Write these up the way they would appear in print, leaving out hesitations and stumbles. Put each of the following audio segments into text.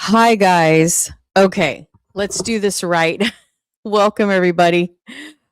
Hi, guys. Okay, let's do this right. Welcome, everybody.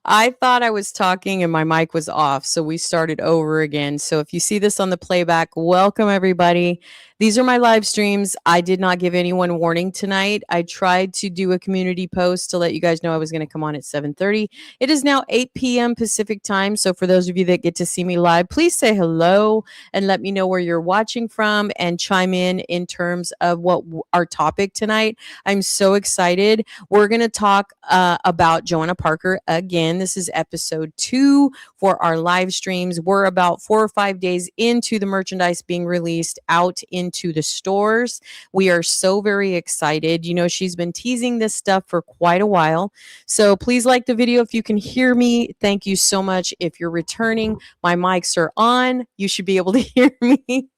I thought I was talking and my mic was off, so we started over again. So if you see this on the playback, welcome, everybody. These are my live streams. I did not give anyone warning tonight. I tried to do a community post to let you guys know I was going to come on at 7:30. It is now 8 p.m. Pacific time. So for those of you that get to see me live, please say hello and let me know where you're watching from and chime in terms of what our topic tonight. I'm so excited. We're going to talk about Johanna Parker again. This is episode 2 for our live streams. We're about 4 or 5 days into the merchandise being released out into the stores. We are so very excited. You know, she's been teasing this stuff for quite a while. So please like the video if you can hear me. Thank you so much. If you're returning, my mics are on. You should be able to hear me.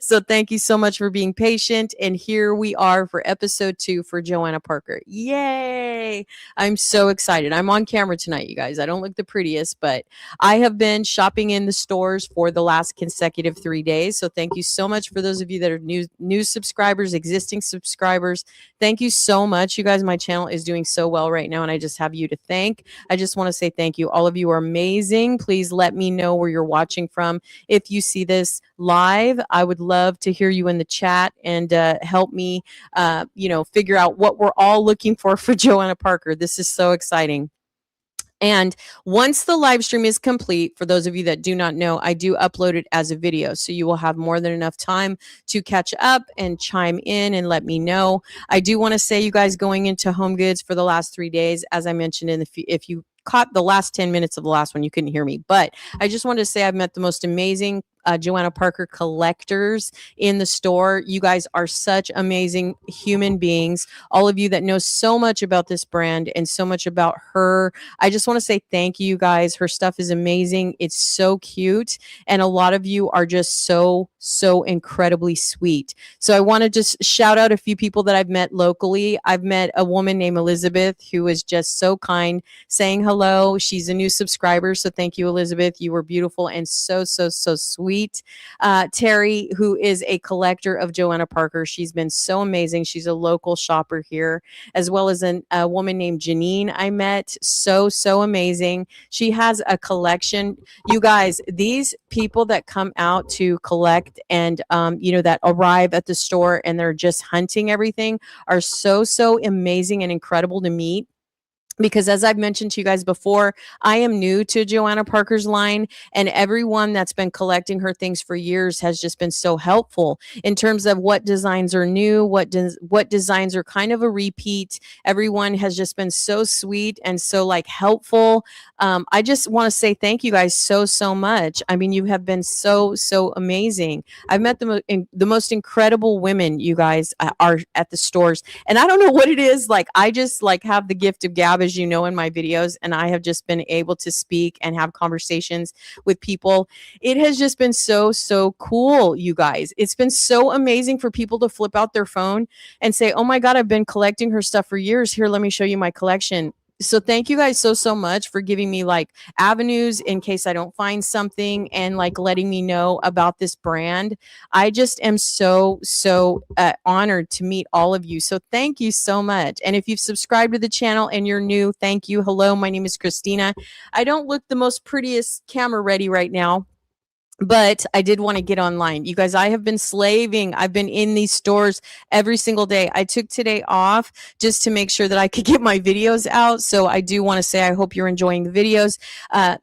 So thank you so much for being patient. And here we are for episode 2 for Johanna Parker. Yay! I'm so excited. I'm on camera tonight, you guys. I don't look the prettiest, but I have been shopping in the stores for the last consecutive 3 days. So thank you so much for those of you that are new subscribers, existing subscribers. Thank you so much. You guys, my channel is doing so well right now, and I just have you to thank. I just want to say thank you. All of you are amazing. Please let me know where you're watching from. If you see this live, I would love to hear you in the chat and help me, figure out what we're all looking for Johanna Parker. This is so exciting. And once the live stream is complete, for those of you that do not know, I do upload it as a video. So you will have more than enough time to catch up and chime in and let me know. I do want to say, you guys, going into Homegoods for the last 3 days, as I mentioned, if you caught the last 10 minutes of the last one, you couldn't hear me. But I just wanted to say I've met the most amazing Johanna Parker collectors in the store. You guys are such amazing human beings. All of you that know so much about this brand and so much about her. I just want to say thank you, guys. Her stuff is amazing. It's so cute. And a lot of you are just so incredibly sweet. So I want to just shout out a few people that I've met locally. I've met a woman named Elizabeth who is just so kind, saying hello. She's a new subscriber. So thank you, Elizabeth. You were beautiful and so sweet. Terry, who is a collector of Johanna Parker. She's been so amazing. She's a local shopper here, as well as a woman named Janine I met. So amazing. She has a collection. You guys, these people that come out to collect and, that arrive at the store and they're just hunting everything are so amazing and incredible to meet. Because as I've mentioned to you guys before, I am new to Johanna Parker's line, and everyone that's been collecting her things for years has just been so helpful in terms of what designs are new, what designs are kind of a repeat. Everyone has just been so sweet and so helpful. I just want to say thank you guys so much. I mean, you have been so amazing. I've met the most incredible women, you guys, are at the stores, and I don't know what it is. I just have the gift of gab, as you know, in my videos, and I have just been able to speak and have conversations with people. It has just been so cool, you guys. It's been so amazing for people to flip out their phone and say, oh my God, I've been collecting her stuff for years. Here, let me show you my collection. So thank you guys so much for giving me avenues in case I don't find something, and letting me know about this brand. I just am so honored to meet all of you. So thank you so much. And if you've subscribed to the channel and you're new, thank you. Hello, my name is Christina. I don't look the most prettiest camera ready right now, but I did want to get online. You guys, I have been slaving. I've been in these stores every single day. I took today off just to make sure that I could get my videos out. So I do want to say I hope you're enjoying the videos.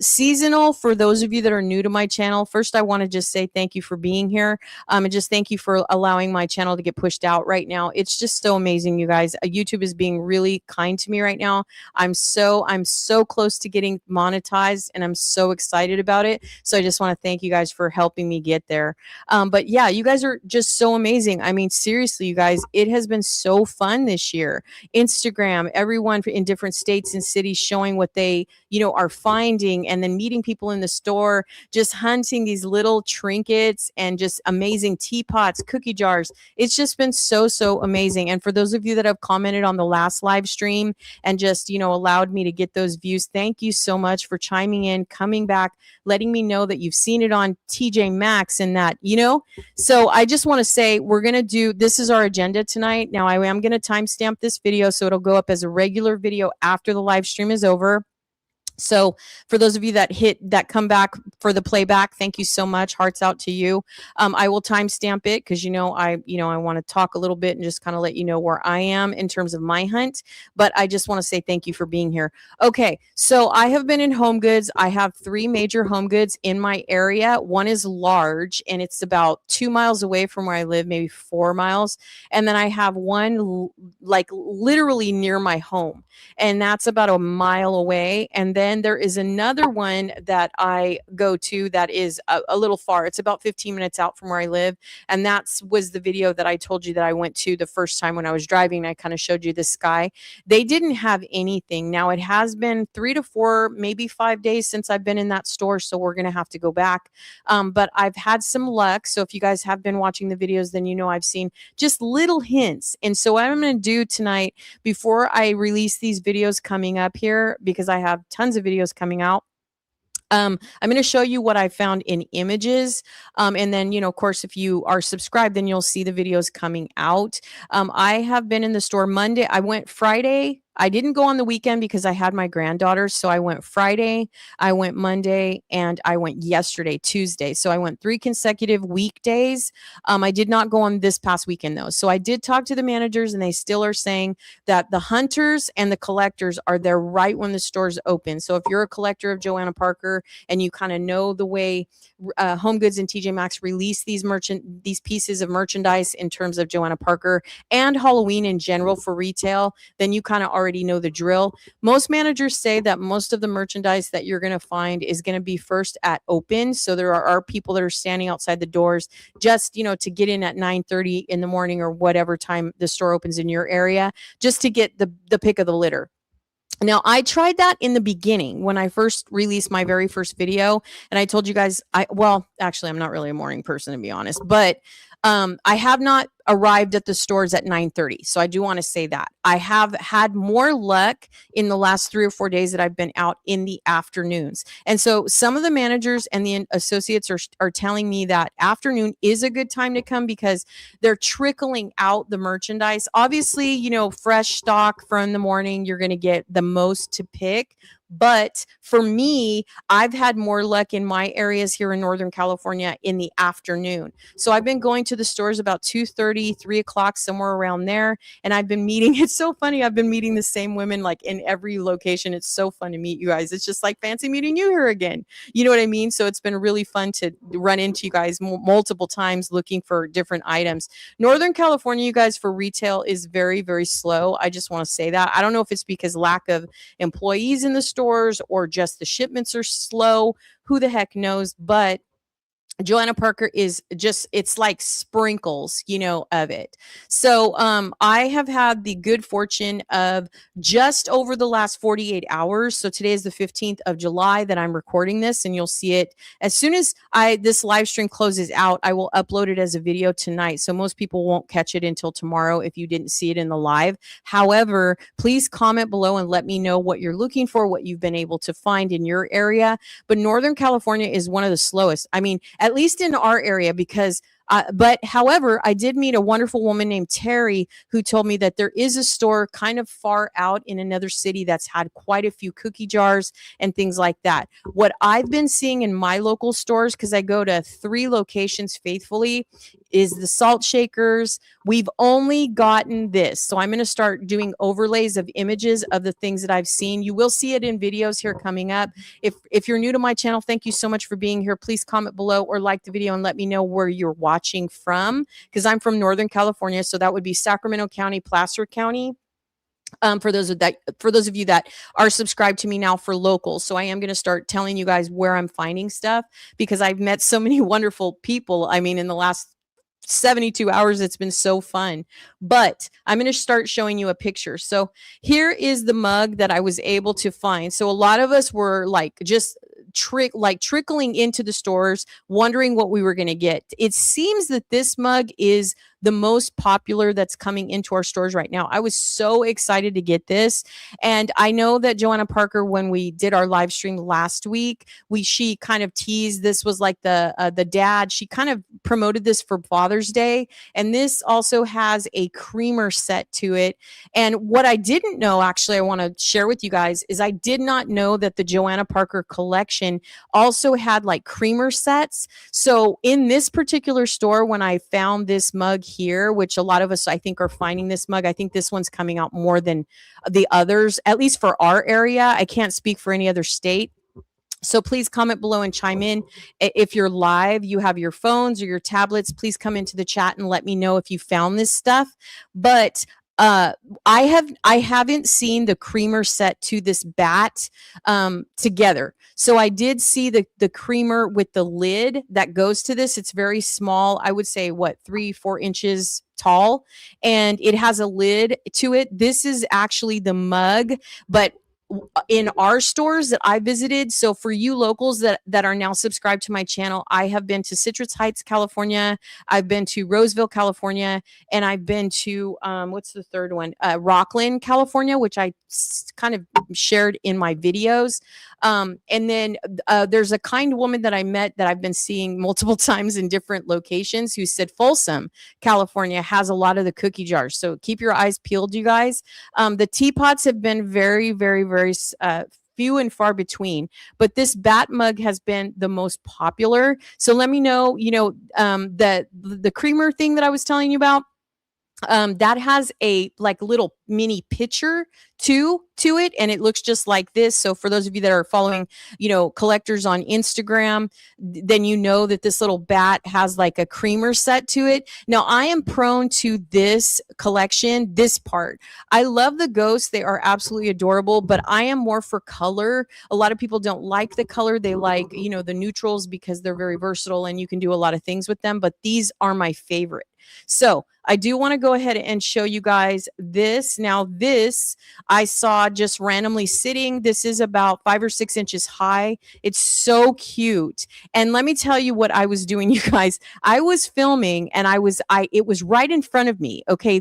Seasonal, for those of you that are new to my channel, first I want to just say thank you for being here. And just thank you for allowing my channel to get pushed out right now. It's just so amazing, you guys. YouTube is being really kind to me right now. I'm so close to getting monetized, and I'm so excited about it. So I just want to thank you guys for helping me get there. But yeah, you guys are just so amazing. I mean, seriously, you guys, it has been so fun this year. Instagram, everyone in different states and cities showing what they, are finding, and then meeting people in the store, just hunting these little trinkets and just amazing teapots, cookie jars. It's just been so amazing. And for those of you that have commented on the last live stream and just, allowed me to get those views, thank you so much for chiming in, coming back, letting me know that you've seen it on on TJ Maxx and that, So I just want to say we're going to do, this is our agenda tonight. Now I am going to timestamp this video so it'll go up as a regular video after the live stream is over. So for those of you that come back for the playback, thank you so much. Hearts out to you. I will timestamp it because I want to talk a little bit and just kind of let you know where I am in terms of my hunt. But I just want to say thank you for being here. Okay, so I have been in HomeGoods. I have 3 major HomeGoods in my area. One is large and it's about 2 miles away from where I live, maybe 4 miles. And then I have one like literally near my home, and that's about a mile away. And then there is another one that I go to that is a little far. It's about 15 minutes out from where I live. And that was the video that I told you that I went to the first time when I was driving. I kind of showed you the sky. They didn't have anything. Now it has been 3 to 4, maybe 5 days since I've been in that store. So we're going to have to go back. But I've had some luck. So if you guys have been watching the videos, then I've seen just little hints. And so what I'm going to do tonight, before I release these videos coming up here, because I have tons of videos coming out, I'm going to show you what I found in images. And then, of course, if you are subscribed, then you'll see the videos coming out. I have been in the store Monday. I went Friday. I didn't go on the weekend because I had my granddaughters. So I went Friday, I went Monday, and I went yesterday, Tuesday. So I went 3 consecutive weekdays. I did not go on this past weekend though. So I did talk to the managers and they still are saying that the hunters and the collectors are there right when the stores open. So if you're a collector of Johanna Parker and you kind of know the way HomeGoods and TJ Maxx release these pieces of merchandise in terms of Johanna Parker and Halloween in general for retail, then you kind of already know the drill. Most managers say that most of the merchandise that you're going to find is going to be first at open. So there are people that are standing outside the doors just, to get in at 9:30 in the morning or whatever time the store opens in your area, just to get the pick of the litter. Now, I tried that in the beginning when I first released my very first video. And I told you guys, actually, I'm not really a morning person, to be honest, but I have not arrived at the stores at 9:30. So I do want to say that I have had more luck in the last 3 or 4 days that I've been out in the afternoons. And so some of the managers and the associates are telling me that afternoon is a good time to come because they're trickling out the merchandise. Obviously, fresh stock from the morning, you're going to get the most to pick. But for me, I've had more luck in my areas here in Northern California in the afternoon. So I've been going to the stores about 2:30, 3 o'clock, somewhere around there. And I've been meeting, it's so funny. I've been meeting the same women like in every location. It's so fun to meet you guys. It's just like fancy meeting you here again. You know what I mean? So it's been really fun to run into you guys multiple times looking for different items. Northern California, you guys, for retail is very, very slow. I just want to say that. I don't know if it's because lack of employees in the stores or just the shipments are slow. Who the heck knows? But Johanna Parker is just, it's like sprinkles, of it. So I have had the good fortune of just over the last 48 hours. So today is the 15th of July that I'm recording this, and you'll see it as soon as this live stream closes out. I will upload it as a video tonight. So most people won't catch it until tomorrow if you didn't see it in the live. However, please comment below and let me know what you're looking for, what you've been able to find in your area. But Northern California is one of the slowest. I mean, at least in our area, because but however, I did meet a wonderful woman named Terry who told me that there is a store kind of far out in another city that's had quite a few cookie jars and things like that. What I've been seeing in my local stores, because I go to 3 locations faithfully, is the salt shakers. We've only gotten this. So I'm going to start doing overlays of images of the things that I've seen. You will see it in videos here coming up. If you're new to my channel, thank you so much for being here. Please comment below or like the video and let me know where you're watching from, because I'm from Northern California. So that would be Sacramento County, Placer County. For those of you that are subscribed to me now for local. So I am going to start telling you guys where I'm finding stuff, because I've met so many wonderful people. I mean, in the last 72 hours, it's been so fun. But I'm going to start showing you a picture. So here is the mug that I was able to find. So a lot of us were like just trickling into the stores wondering what we were going to get. It seems that this mug is the most popular that's coming into our stores right now. I was so excited to get this. And I know that Johanna Parker, when we did our live stream last week, she kind of teased this was like the dad. She kind of promoted this for Father's Day, and this also has a creamer set to it. And what I didn't know, actually, I want to share with you guys, is I did not know that the Johanna Parker collection also had like creamer sets. So in this particular store, when I found this mug here, which a lot of us I think are finding this mug, I think this one's coming out more than the others, at least for our area. I can't speak for any other state. So please comment below and chime in. If you're live, you have your phones or your tablets, please come into the chat and let me know if you found this stuff. But I haven't seen the creamer set to this bat together. So I did see the creamer with the lid that goes to this. It's very small. I would say 3-4 inches tall, and it has a lid to it. This is actually the mug, but in our stores that I visited. So for you locals that are now subscribed to my channel, I have been to Citrus Heights, California. I've been to Roseville, California, and I've been to what's the third one? Rockland, California, which I kind of shared in my videos. And then there's a kind woman that I met that I've been seeing multiple times in different locations who said Folsom, California has a lot of the cookie jars. So keep your eyes peeled, you guys. The teapots have been very, very, very few and far between, but this bat mug has been the most popular. So let me know, that the creamer thing that I was telling you about, that has a like little mini pitcher to it, and it looks just like this. So for those of you that are following collectors on Instagram, then you know that this little bat has like a creamer set to it. Now I am prone to this collection, this part. I love the ghosts, they are absolutely adorable, but I am more for color. A lot of people don't like the color, they like the neutrals because they're very versatile and you can do a lot of things with them, but these are my favorite. So I do want to go ahead and show you guys this. Now this I saw just randomly sitting. This is about 5 or 6 inches high. It's so cute. And let me tell you what I was doing, you guys. I was filming and it was right in front of me. Okay.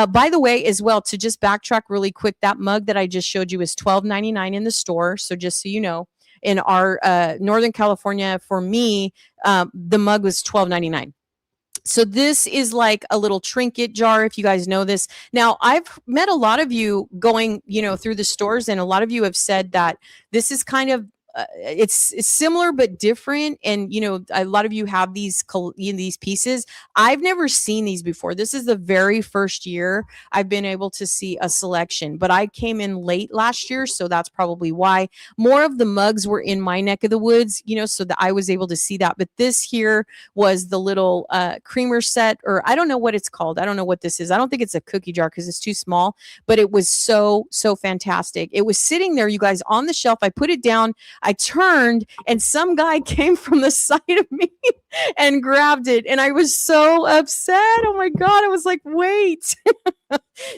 By the way, as well, to just backtrack really quick, that mug that I just showed you is $12.99 in the store. So just so you know, in our Northern California, for me, the mug was $12.99. So this is like a little trinket jar, if you guys know this. Now, I've met a lot of you going, through the stores, and a lot of you have said that this is kind of it's similar but different, and a lot of you have these pieces. I've never seen these before. This is the very first year I've been able to see a selection, but I came in late last year, so that's probably why more of the mugs were in my neck of the woods, so that I was able to see that. But this here was the little creamer set, or I don't know what it's called. I don't know what this is. I don't think it's a cookie jar because it's too small, but it was so fantastic. It was sitting there, you guys, on the shelf. I put it down, I turned, and some guy came from the side of me and grabbed it. And I was so upset. Oh my God. I was like, wait.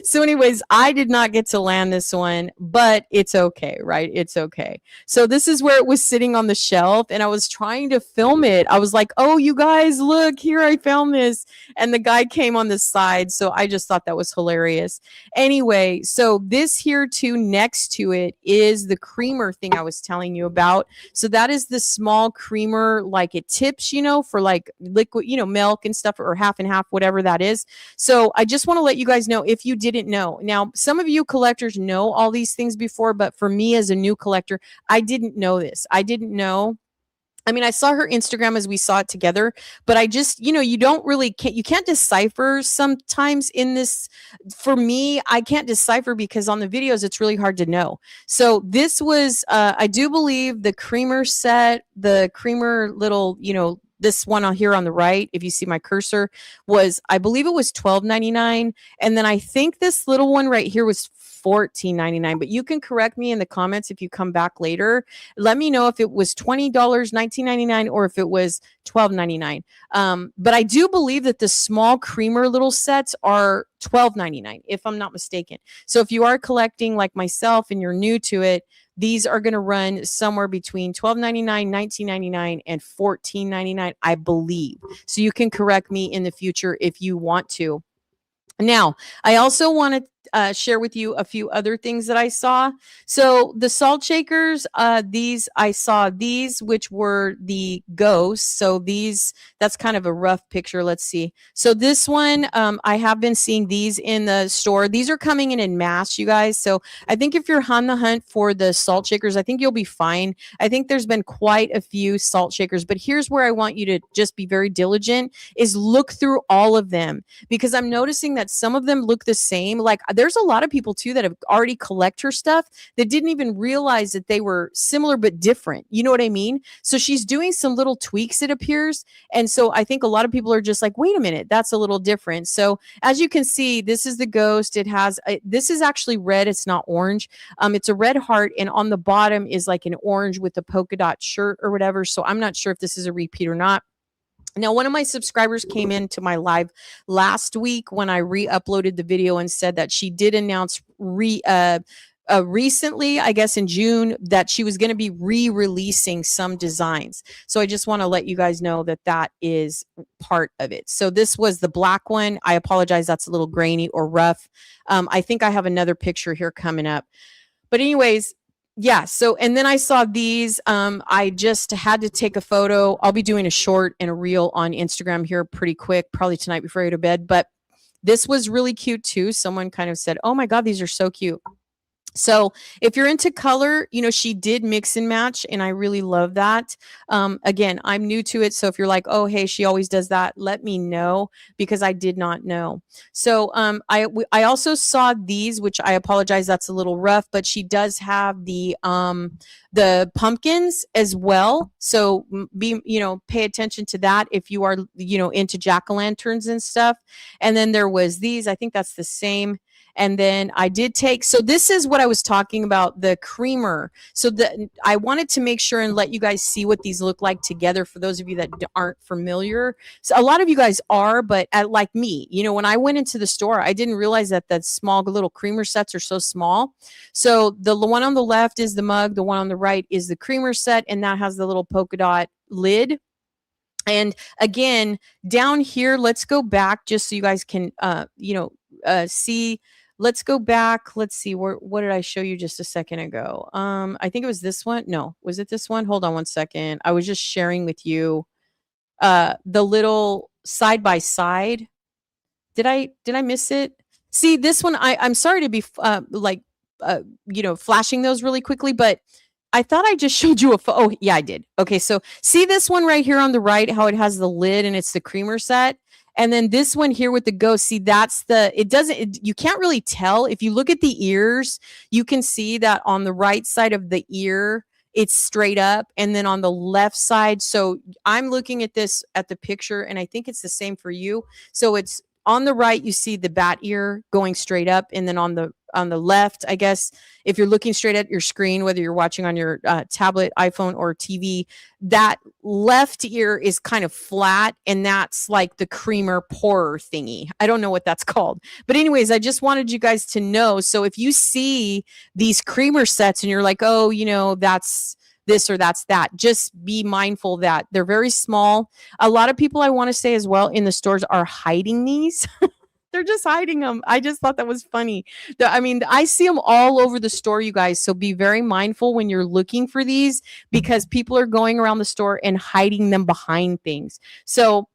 So anyways, I did not get to land this one, but it's okay, right? It's okay. So this is where it was sitting on the shelf, and I was trying to film it. I was like, oh, you guys, look here, I found this. And the guy came on the side. So I just thought that was hilarious. Anyway, so this here too, next to it is the creamer thing I was telling you about. So that is the small creamer, like it tips, for like liquid, milk and stuff, or half and half, whatever that is. So I just want to let you guys know, if you didn't know. Now, some of you collectors know all these things before, but for me as a new collector, I didn't know this. I didn't know. I mean, I saw her Instagram as we saw it together, but I just, you don't really, you can't decipher sometimes in this. For me, I can't decipher because on the videos, it's really hard to know. So this was, I do believe the creamer set, the creamer little, this one here on the right, if you see my cursor, was, I believe it was $12.99. And then I think this little one right here was $14.99, but you can correct me in the comments if you come back later. Let me know if it was $20, $19.99, or if it was $12.99. But I do believe that the small creamer little sets are $12.99, if I'm not mistaken. So if you are collecting like myself and you're new to it, These are going to run somewhere between $12.99, $19.99, and $14.99, I believe. So you can correct me in the future if you want to. Now, I also want to share with you a few other things that I saw. So the salt shakers, I saw these, which were the ghosts. So these, that's kind of a rough picture. Let's see. So this one, I have been seeing these in the store. These are coming in mass, you guys. So I think if you're on the hunt for the salt shakers, I think you'll be fine. I think there's been quite a few salt shakers, but here's where I want you to just be very diligent, is look through all of them, because I'm noticing that some of them look the same. Like there's a lot of people too that have already collect her stuff that didn't even realize that they were similar but different. You know what I mean? So she's doing some little tweaks, it appears. And so I think a lot of people are just like, wait a minute, that's a little different. So as you can see, this is the ghost. It has, this is actually red. It's not orange. It's a red heart. And on the bottom is like an orange with a polka dot shirt or whatever. So I'm not sure if this is a repeat or not. Now, one of my subscribers came into my live last week when I re-uploaded the video and said that she did announce recently, I guess in June, that she was going to be re-releasing some designs. So I just want to let you guys know that that is part of it. So this was the black one. I apologize, that's a little grainy or rough. I think I have another picture here coming up. But anyways, yeah. So, and then I saw these. I just had to take a photo. I'll be doing a short and a reel on Instagram here pretty quick, probably tonight before I go to bed. But this was really cute too. Someone kind of said, "Oh my God, these are so cute." So if you're into color, you know, she did mix and match, and I really love that. Again, I'm new to it. So if you're like, oh, hey, she always does that, let me know, because I did not know. So I also saw these, which I apologize, that's a little rough, but she does have the pumpkins as well. So pay attention to that if you are, into jack-o'-lanterns and stuff. And then there was these, I think that's the same. And then I did take, so this is what I was talking about, the creamer. So I wanted to make sure and let you guys see what these look like together for those of you that aren't familiar. So a lot of you guys are, but like me, when I went into the store, I didn't realize that the small little creamer sets are so small. So the one on the left is the mug, the one on the right is the creamer set, and that has the little polka dot lid. And again, down here, let's go back just so you guys can, see. Let's go back. Let's see. What did I show you just a second ago? I think it was this one. No, was it this one? Hold on one second. I was just sharing with you the little side by side. Did I miss it? See, this one, I'm sorry to be flashing those really quickly, but I thought I just showed you oh, yeah, I did. Okay, so see this one right here on the right, how it has the lid and it's the creamer set. And then this one here with the ghost, see, that's you can't really tell. If you look at the ears, you can see that on the right side of the ear, it's straight up. And then on the left side, so I'm looking at the picture, and I think it's the same for you. So it's on the right, you see the bat ear going straight up. And then on the left, I guess, if you're looking straight at your screen, whether you're watching on your tablet, iPhone, or TV, that left ear is kind of flat, and that's like the creamer pourer thingy. I don't know what that's called. But anyways, I just wanted you guys to know. So if you see these creamer sets and you're like, oh, that's this or that's that, just be mindful that they're very small. A lot of people, I want to say as well, in the stores are hiding these. They're just hiding them. I just thought that was funny. I see them all over the store, you guys. So be very mindful when you're looking for these, because people are going around the store and hiding them behind things. So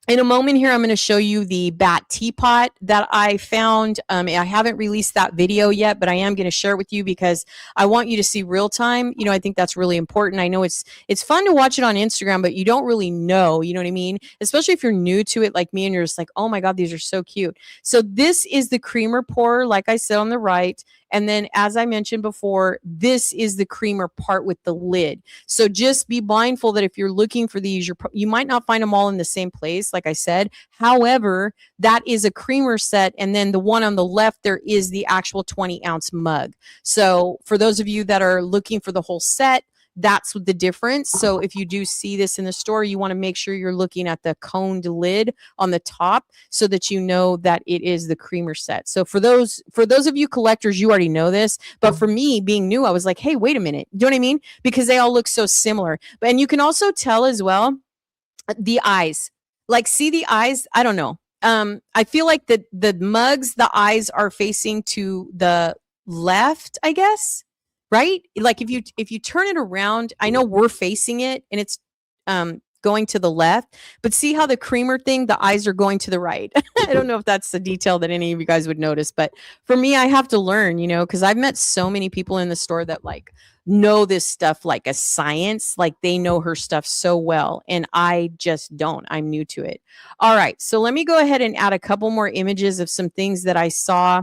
in a moment here, I'm going to show you the bat teapot that I found. I haven't released that video yet, but I am going to share it with you because I want you to see real time. I think that's really important. I know it's fun to watch it on Instagram, but you don't really know, you know what I mean? Especially if you're new to it like me and you're just like, oh my God, these are so cute. So this is the creamer pourer, like I said, on the right. And then, as I mentioned before, this is the creamer part with the lid. So just be mindful that if you're looking for these, you might not find them all in the same place, like I said. However, that is a creamer set. And then the one on the left, there is the actual 20-ounce mug. So for those of you that are looking for the whole set, that's the difference. So if you do see this in the store, you want to make sure you're looking at the coned lid on the top so that you know that it is the creamer set. So for those of you collectors, you already know this, but for me being new, I was like, hey, wait a minute. Do you know what I mean? Because they all look so similar. But and you can also tell as well the eyes. Like, see the eyes? I don't know. I feel like the mugs, the eyes are facing to the left, I guess. Right? Like if you turn it around, I know we're facing it and it's going to the left, but see how the creamer thing, the eyes are going to the right. I don't know if that's the detail that any of you guys would notice, but for me, I have to learn, you know, because I've met so many people in the store that like know this stuff like a science, like they know her stuff so well, and I just don't. I'm new to it. All right, so let me go ahead and add a couple more images of some things that I saw.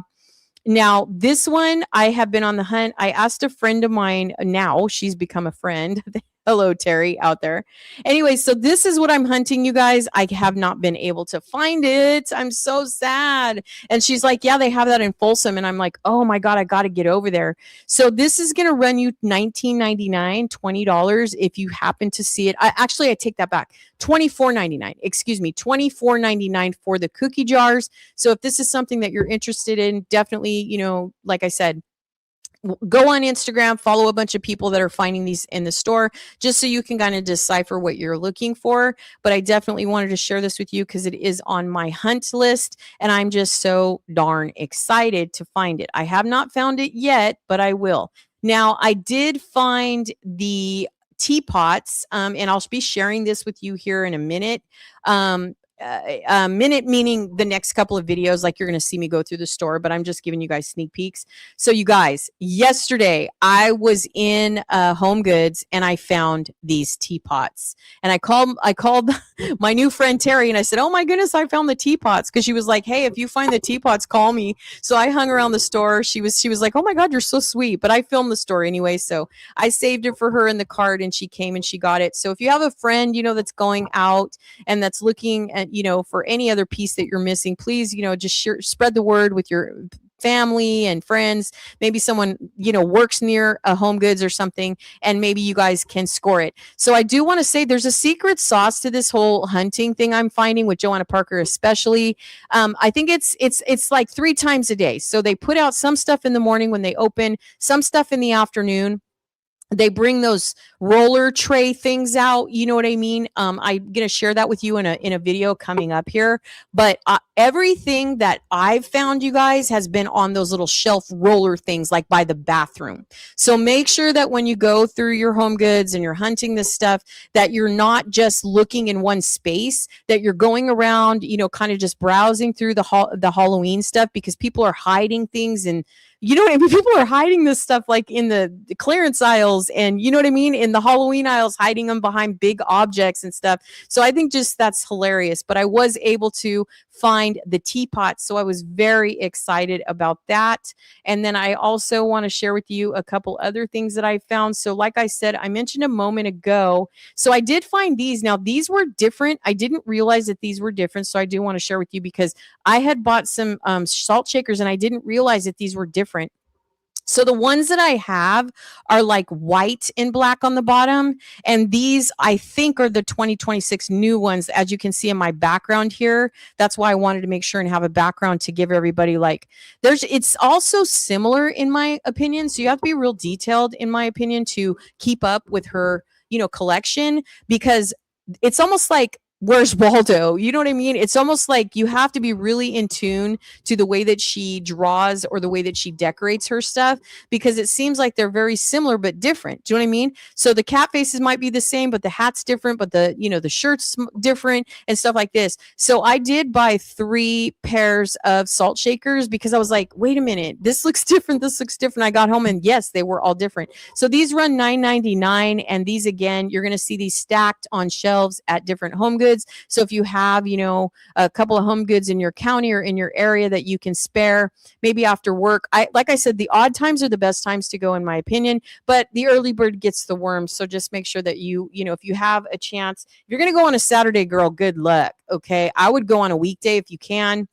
Now, this one, I have been on the hunt. I asked a friend of mine, now she's become a friend. Hello, Terry, out there. Anyway, so this is what I'm hunting, you guys. I have not been able to find it. I'm so sad. And she's like, yeah, they have that in Folsom. And I'm like, oh my God, I got to get over there. So this is going to run you $19.99, $20 if you happen to see it. I take that back. $24.99. Excuse me, $24.99 for the cookie jars. So if this is something that you're interested in, definitely, you know, like I said, go on Instagram, follow a bunch of people that are finding these in the store, just so you can kind of decipher what you're looking for. But I definitely wanted to share this with you because it is on my hunt list, and I'm just so darn excited to find it. I have not found it yet, but I will. Now, I did find the teapots, and I'll be sharing this with you here in a minute. Minute meaning the next couple of videos, like you're going to see me go through the store, but I'm just giving you guys sneak peeks. So you guys, yesterday I was in Homegoods and I found these teapots, and I called my new friend Terry and I said, oh my goodness, I found the teapots, because she was like, hey, if you find the teapots, call me. So I hung around the store. She was like, oh my God, you're so sweet. But I filmed the store anyway, so I saved it for her in the cart and she came and she got it. So if you have a friend, you know, that's going out and that's looking at, you know, for any other piece that you're missing, please, you know, just spread the word with your family and friends. Maybe someone, you know, works near a Homegoods or something, and maybe you guys can score it. So I do want to say there's a secret sauce to this whole hunting thing I'm finding with Johanna Parker, especially. I think it's like 3 times a day. So they put out some stuff in the morning when they open, some stuff in the afternoon. They bring those roller tray things out. You know what I mean? I'm going to share that with you in a video coming up here. But everything that I've found, you guys, has been on those little shelf roller things, like by the bathroom. So make sure that when you go through your Homegoods and you're hunting this stuff, that you're not just looking in one space, that you're going around, you know, kind of just browsing through the Halloween stuff, because people are hiding things, and you know what I mean? People are hiding this stuff like in the clearance aisles, and you know what I mean? In the Halloween aisles, hiding them behind big objects and stuff. So I think just that's hilarious. But I was able to find the teapot, so I was very excited about that. And then I also want to share with you a couple other things that I found. So like I said, I mentioned a moment ago, so I did find these. Now, these were different. I didn't realize that these were different, so I do want to share with you, because I had bought some salt shakers and I didn't realize that these were different. So the ones that I have are like white and black on the bottom. And these, I think, are the 2026 new ones, as you can see in my background here. That's why I wanted to make sure and have a background to give everybody, like, it's also similar in my opinion. So you have to be real detailed, in my opinion, to keep up with her, you know, collection, because it's almost like, where's Waldo? You know what I mean? It's almost like you have to be really in tune to the way that she draws or the way that she decorates her stuff, because it seems like they're very similar but different. Do you know what I mean? So the cat faces might be the same, but the hat's different, but the, you know, the shirt's different and stuff like this. So I did buy 3 pairs of salt shakers, because I was like, wait a minute, this looks different. This looks different. I got home and yes, they were all different. So these run $9.99. And these, again, you're going to see these stacked on shelves at different Homegoods. So if you have, you know, a couple of Homegoods in your county or in your area that you can spare, maybe after work, like I said, the odd times are the best times to go, in my opinion, but the early bird gets the worm. So just make sure that you know, if you have a chance, if you're going to go on a Saturday, girl, good luck. Okay. I would go on a weekday if you can.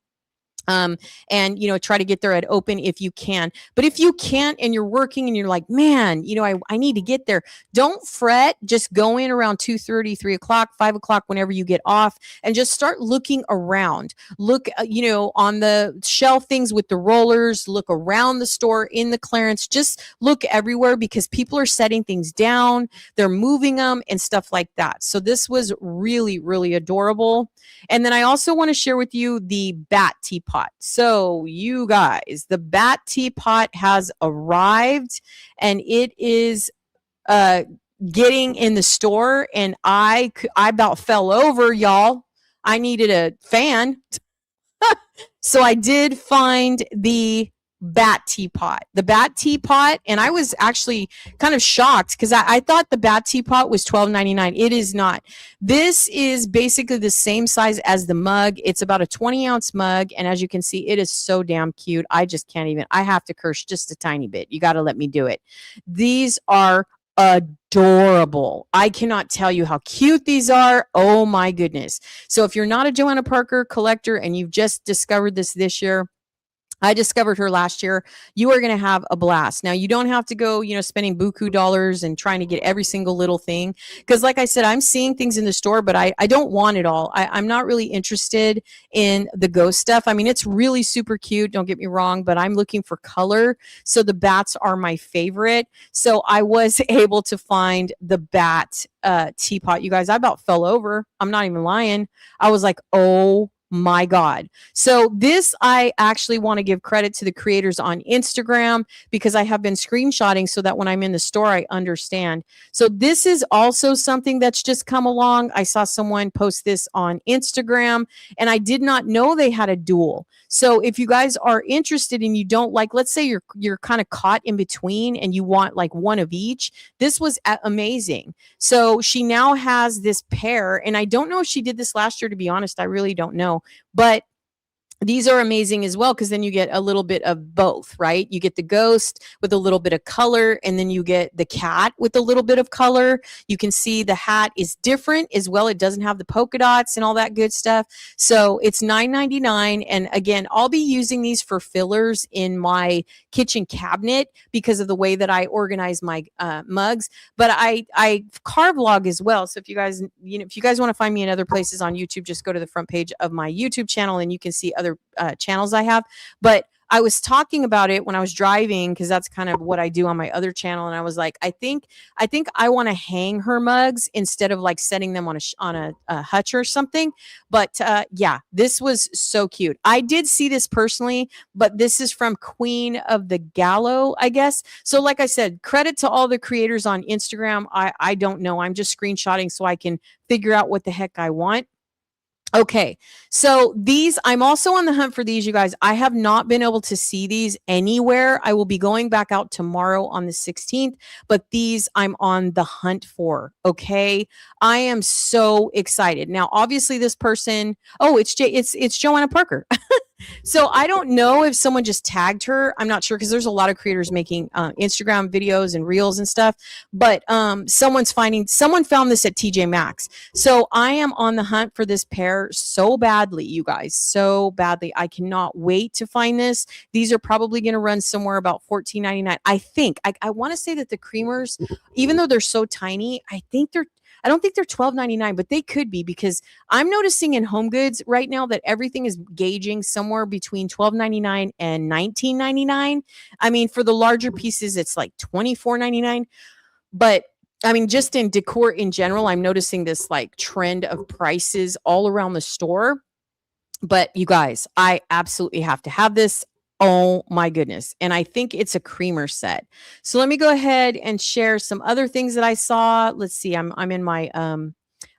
And try to get there at open if you can. But if you can't and you're working and you're like, man, I need to get there, don't fret. Just go in around 2:30, 3 o'clock, 5 o'clock, whenever you get off, and just start looking around. Look, on the shelf things with the rollers, look around the store in the clearance, just look everywhere, because people are setting things down, they're moving them and stuff like that. So this was really, really adorable. And then I also want to share with you the bat teapot. So you guys, the bat teapot has arrived, and it is getting in the store, and I about fell over, y'all. I needed a fan. So I did find the bat teapot. And I was actually kind of shocked because I thought the bat teapot was $12.99. It is not. This is basically the same size as the mug. It's about a 20-ounce mug, and as you can see, it is so damn cute. I just can't even. I have to curse just a tiny bit. You got to let me do it. These are adorable. I cannot tell you how cute these are. Oh my goodness. So if you're not a Johanna Parker collector and you've just discovered this year, I discovered her last year, you are going to have a blast. Now, you don't have to go, spending buku dollars and trying to get every single little thing. Because like I said, I'm seeing things in the store, but I don't want it all. I'm not really interested in the ghost stuff. I mean, it's really super cute. Don't get me wrong, but I'm looking for color. So the bats are my favorite. So I was able to find the bat teapot. You guys, I about fell over. I'm not even lying. I was like, oh my God. So this, I actually want to give credit to the creators on Instagram, because I have been screenshotting so that when I'm in the store, I understand. So this is also something that's just come along. I saw someone post this on Instagram, and I did not know they had a dual. So if you guys are interested and you don't like, let's say you're kind of caught in between and you want like one of each, this was amazing. So she now has this pair, and I don't know if she did this last year, to be honest. I really don't know. But these are amazing as well, because then you get a little bit of both, right? You get the ghost with a little bit of color, and then you get the cat with a little bit of color. You can see the hat is different as well. It doesn't have the polka dots and all that good stuff. So it's $9.99. And again, I'll be using these for fillers in my kitchen cabinet because of the way that I organize my mugs. But I carve log as well. So if you guys want to find me in other places on YouTube, just go to the front page of my YouTube channel and you can see other channels I have. But I was talking about it when I was driving, because that's kind of what I do on my other channel. And I was like, I think I want to hang her mugs instead of like setting them on a hutch or something. But yeah, this was so cute. I did see this personally, but this is from Queen of the Gallo, I guess. So like I said, credit to all the creators on Instagram. I don't know. I'm just screenshotting so I can figure out what the heck I want. Okay, so these, I'm also on the hunt for these, you guys. I have not been able to see these anywhere. I will be going back out tomorrow on the 16th, but these I'm on the hunt for, okay? I am so excited. Now, obviously this person, it's Johanna Parker. So I don't know if someone just tagged her. I'm not sure, because there's a lot of creators making Instagram videos and reels and stuff. But someone found this at TJ Maxx. So I am on the hunt for this pair so badly, you guys, so badly. I cannot wait to find this. These are probably going to run somewhere about $14.99. I think. I want to say that the creamers, even though they're so tiny, I don't think they're $12.99, but they could be, because I'm noticing in Homegoods right now that everything is gauging somewhere between $12.99 and $19.99. I mean, for the larger pieces, it's like $24.99. But I mean, just in decor in general, I'm noticing this like trend of prices all around the store. But you guys, I absolutely have to have this. Oh my goodness. And I think it's a creamer set. So let me go ahead and share some other things that I saw. Let's see. I'm in my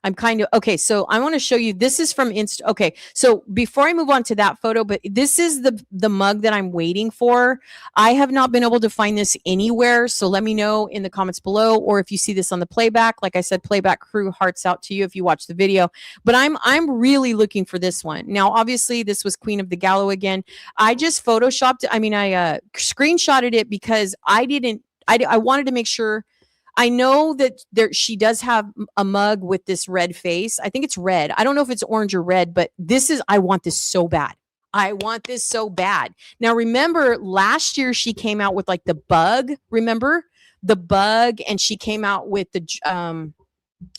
I'm kind of okay. So I want to show you, this is from Insta. Okay. So before I move on to that photo, but this is the mug that I'm waiting for. I have not been able to find this anywhere. So let me know in the comments below, or if you see this on the playback. Like I said, playback crew, hearts out to you if you watch the video, but I'm really looking for this one. Now, obviously this was Queen of the Gallo again. I just photoshopped it. I mean, I screenshotted it because I wanted to make sure. I know that she does have a mug with this red face. I think it's red. I don't know if it's orange or red, but I want this so bad. I want this so bad. Now, remember last year she came out with like the bug, remember? The bug, and she came out with the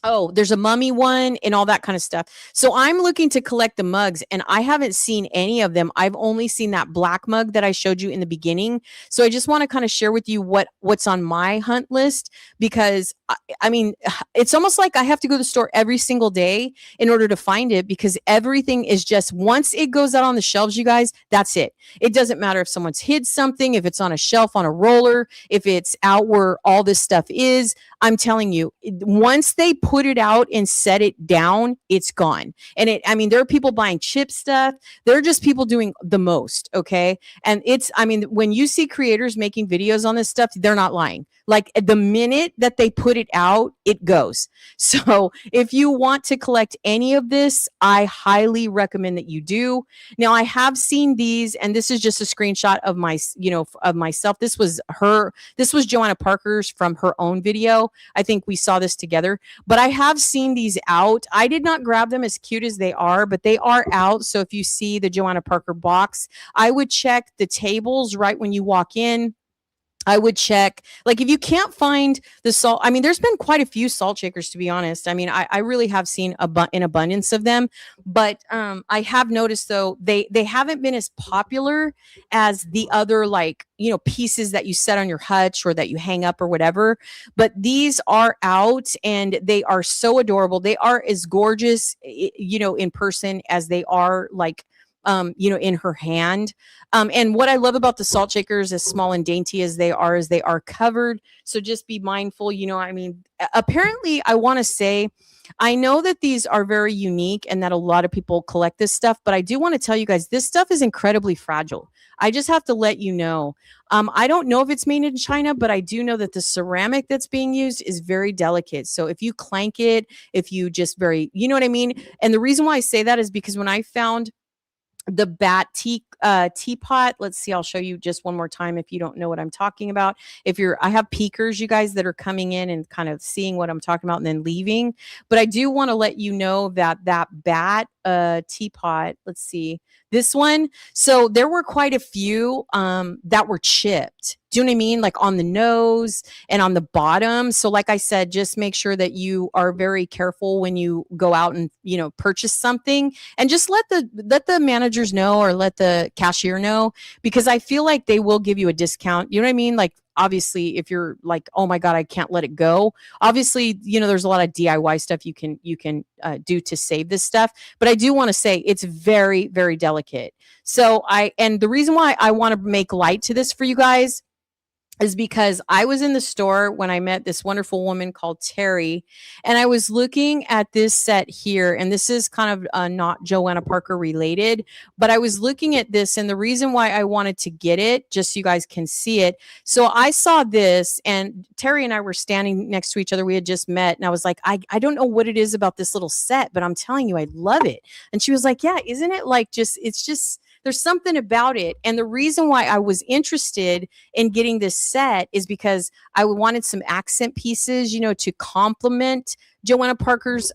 oh, there's a mummy one and all that kind of stuff. So I'm looking to collect the mugs and I haven't seen any of them. I've only seen that black mug that I showed you in the beginning. So I just want to kind of share with you what's on my hunt list because I mean, it's almost like I have to go to the store every single day in order to find it because everything is just once it goes out on the shelves, you guys, that's it. It doesn't matter if someone's hid something, if it's on a shelf on a roller, if it's out where all this stuff is. I'm telling you, once they put it out and set it down, it's gone. And I mean, there are people buying chip stuff. There are just people doing the most. Okay. And I mean, when you see creators making videos on this stuff, they're not lying. Like the minute that they put it out, it goes. So if you want to collect any of this, I highly recommend that you do. Now I have seen these, and this is just a screenshot of of myself. This was Johanna Parker's from her own video. I think we saw this together, but I have seen these out. I did not grab them as cute as they are, but they are out. So if you see the Johanna Parker box, I would check the tables right when you walk in. I would check, like if you can't find the salt, I mean, there's been quite a few salt shakers, to be honest. I mean, I really have seen an abundance of them, but I have noticed though, they haven't been as popular as the other, like, pieces that you set on your hutch or that you hang up or whatever. But these are out and they are so adorable. They are as gorgeous, in person as they are like, in her hand. And what I love about the salt shakers, as small and dainty as they are covered. So just be mindful, I mean, apparently I want to say, I know that these are very unique and that a lot of people collect this stuff, but I do want to tell you guys, this stuff is incredibly fragile. I just have to let you know. I don't know if it's made in China, but I do know that the ceramic that's being used is very delicate. So if you clank it, if you just you know what I mean? And the reason why I say that is because when I found the bat teapot, let's see, I'll show you just one more time if you don't know what I'm talking about. I have peekers, you guys, that are coming in and kind of seeing what I'm talking about and then leaving. But I do want to let you know that bat teapot, let's see, this one. So there were quite a few that were chipped. Do you know what I mean? Like on the nose and on the bottom. So like I said, just make sure that you are very careful when you go out and, purchase something, and just let the managers know or let the cashier know, because I feel like they will give you a discount. You know what I mean? Like, obviously, if you're like, oh my God, I can't let it go. Obviously, there's a lot of DIY stuff you can do to save this stuff. But I do want to say it's very, very delicate. So and the reason why I want to make light to this for you guys is because I was in the store when I met this wonderful woman called Terry, and I was looking at this set here, and this is kind of not Johanna Parker related, but I was looking at this, and the reason why I wanted to get it, just so you guys can see it. So I saw this, and Terry and I were standing next to each other. We had just met, and I was like, I don't know what it is about this little set, but I'm telling you, I love it. And she was like, yeah, isn't it like it's just, there's something about it. And the reason why I was interested in getting this set is because I wanted some accent pieces, to complement Johanna Parker's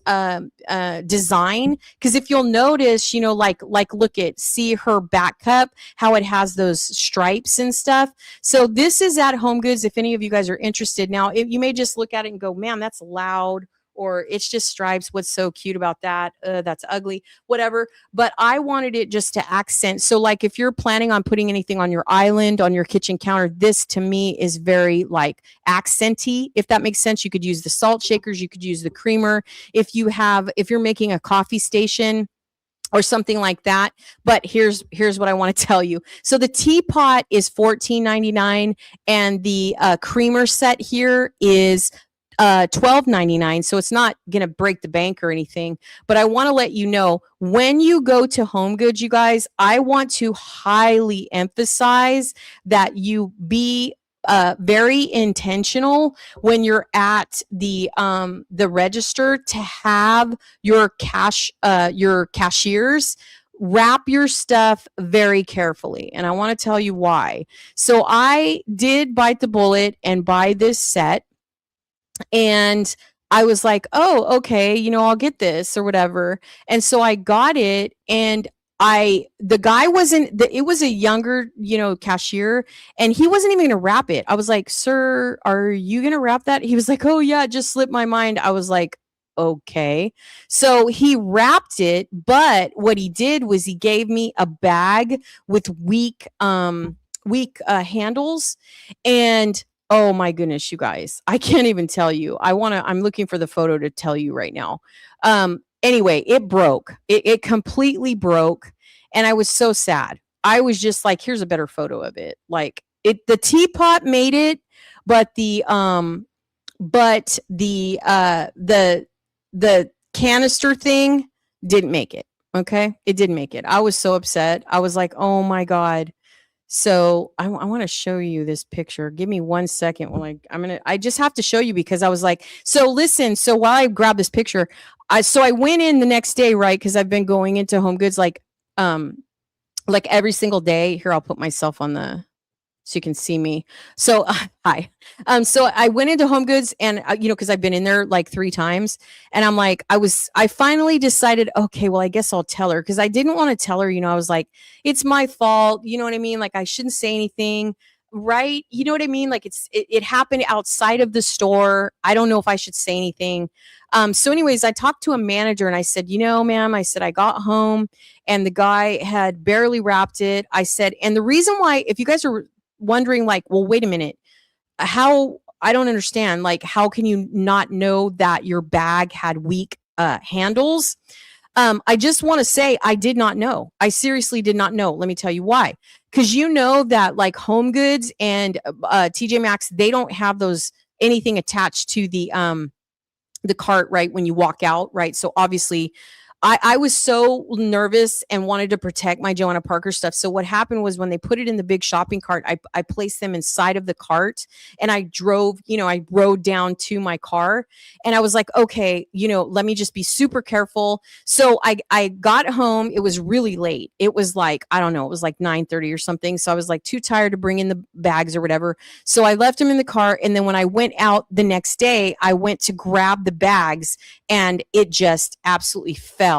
design. Because if you'll notice, like see her back cup, how it has those stripes and stuff. So this is at Homegoods if any of you guys are interested. Now, you may just look at it and go, man, that's loud, or it's just stripes. What's so cute about that? That's ugly, whatever. But I wanted it just to accent. So like if you're planning on putting anything on your island, on your kitchen counter, this to me is very like accenty, if that makes sense. You could use the salt shakers, you could use the creamer. If you're making a coffee station or something like that. But here's what I want to tell you. So the teapot is $14.99, and the creamer set here is $12.99. So it's not going to break the bank or anything, but I want to let you know, when you go to Homegoods, you guys, I want to highly emphasize that you be very intentional when you're at the register to have your cashiers wrap your stuff very carefully. And I want to tell you why. So I did bite the bullet and buy this set. And I was like, oh, okay, I'll get this or whatever. And so I got it, and the guy wasn't, it was a younger, cashier, and he wasn't even gonna wrap it. I was like, sir, are you gonna wrap that? He was like, oh yeah, it just slipped my mind. I was like, okay. So he wrapped it, but what he did was he gave me a bag with weak handles. And oh my goodness, you guys, I can't even tell you. I'm looking for the photo to tell you right now. Anyway, it broke. It completely broke. And I was so sad. I was just like, here's a better photo of it. Like the teapot made it, but the canister thing didn't make it. Okay. It didn't make it. I was so upset. I was like, oh my God. So I want to show you this picture. Give me 1 second. I just have to show you because I was like, so listen. So while I grab this picture, I went in the next day, right? Cause I've been going into HomeGoods like every single day. Here, I'll put myself on so you can see me. So hi. So I went into HomeGoods and because I've been in there like 3 times, and I'm like, I finally decided, okay, well, I guess I'll tell her, because I didn't want to tell her. I was like, it's my fault. You know what I mean? Like I shouldn't say anything, right? You know what I mean? Like it happened outside of the store. I don't know if I should say anything. So anyways, I talked to a manager and I said, ma'am, I said, I got home and the guy had barely wrapped it. I said, and the reason why, if you guys are wondering, like, well, wait a minute, how, I don't understand, like, how can you not know that your bag had weak handles? I just want to say I did not know. I seriously did not know. Let me tell you why. Because that like HomeGoods and TJ Maxx, they don't have anything attached to the cart, right, when you walk out, right? So obviously I was so nervous and wanted to protect my Johanna Parker stuff. So what happened was, when they put it in the big shopping cart, I placed them inside of the cart, and I drove, I rode down to my car, and I was like, okay, let me just be super careful. So I got home. It was really late. It was like, I don't know, it was like 9:30 or something. So I was like too tired to bring in the bags or whatever. So I left them in the car. And then when I went out the next day, I went to grab the bags, and it just absolutely fell.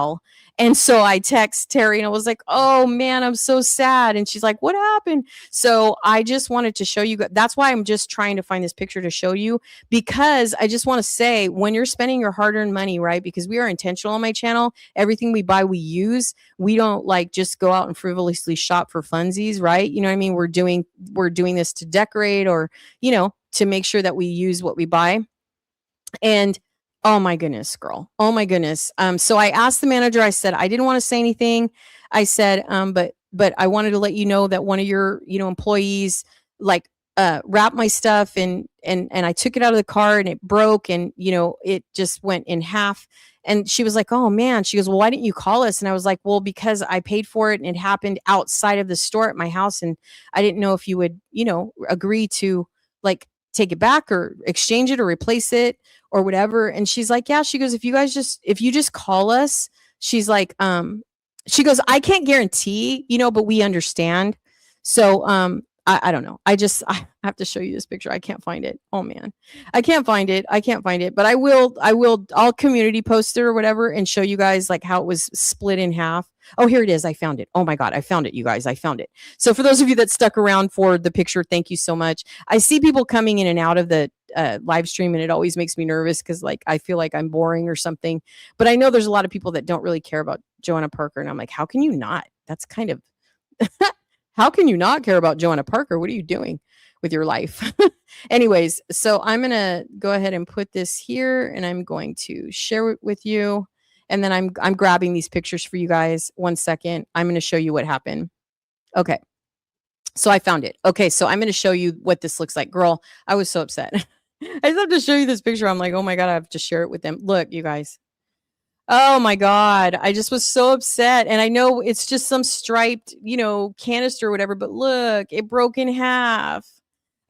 And so I text Terry and I was like, oh man, I'm so sad. And she's like, what happened? So I just wanted to show you. That's why I'm just trying to find this picture to show you, because I just want to say, when you're spending your hard-earned money, right? Because we are intentional on my channel. Everything we buy, we use. We don't like just go out and frivolously shop for funsies, right? You know what I mean? We're doing this to decorate, or, to make sure that we use what we buy. And oh my goodness, girl. Oh my goodness. So I asked the manager, I said, I didn't want to say anything. I said, but I wanted to let you know that one of your, employees, like, wrapped my stuff, and I took it out of the car, and it broke, and, it just went in half. And she was like, oh man, she goes, well, why didn't you call us? And I was like, well, because I paid for it and it happened outside of the store at my house. And I didn't know if you would, agree to, like, take it back or exchange it or replace it or whatever. And she's like, yeah, she goes, if you just call us, she's like, she goes, I can't guarantee, but we understand. So, I don't know. I have to show you this picture. I can't find it. Oh man, I can't find it. But I'll community post it or whatever and show you guys like how it was split in half. Oh, here it is. I found it. Oh my God. I found it, you guys. I found it. So for those of you that stuck around for the picture, thank you so much. I see people coming in and out of the live stream, and it always makes me nervous because, like, I feel like I'm boring or something. But I know there's a lot of people that don't really care about Johanna Parker. And I'm like, how can you not? That's kind of, how can you not care about Johanna Parker? What are you doing with your life? Anyways, so I'm going to go ahead and put this here, and I'm going to share it with you. And then I'm grabbing these pictures for you guys. 1 second. I'm going to show you what happened. Okay. So I found it. Okay. So I'm going to show you what this looks like. Girl, I was so upset. I just have to show you this picture. I'm like, oh my God, I have to share it with them. Look, you guys. Oh my God. I just was so upset. And I know it's just some striped, canister or whatever, but look, it broke in half.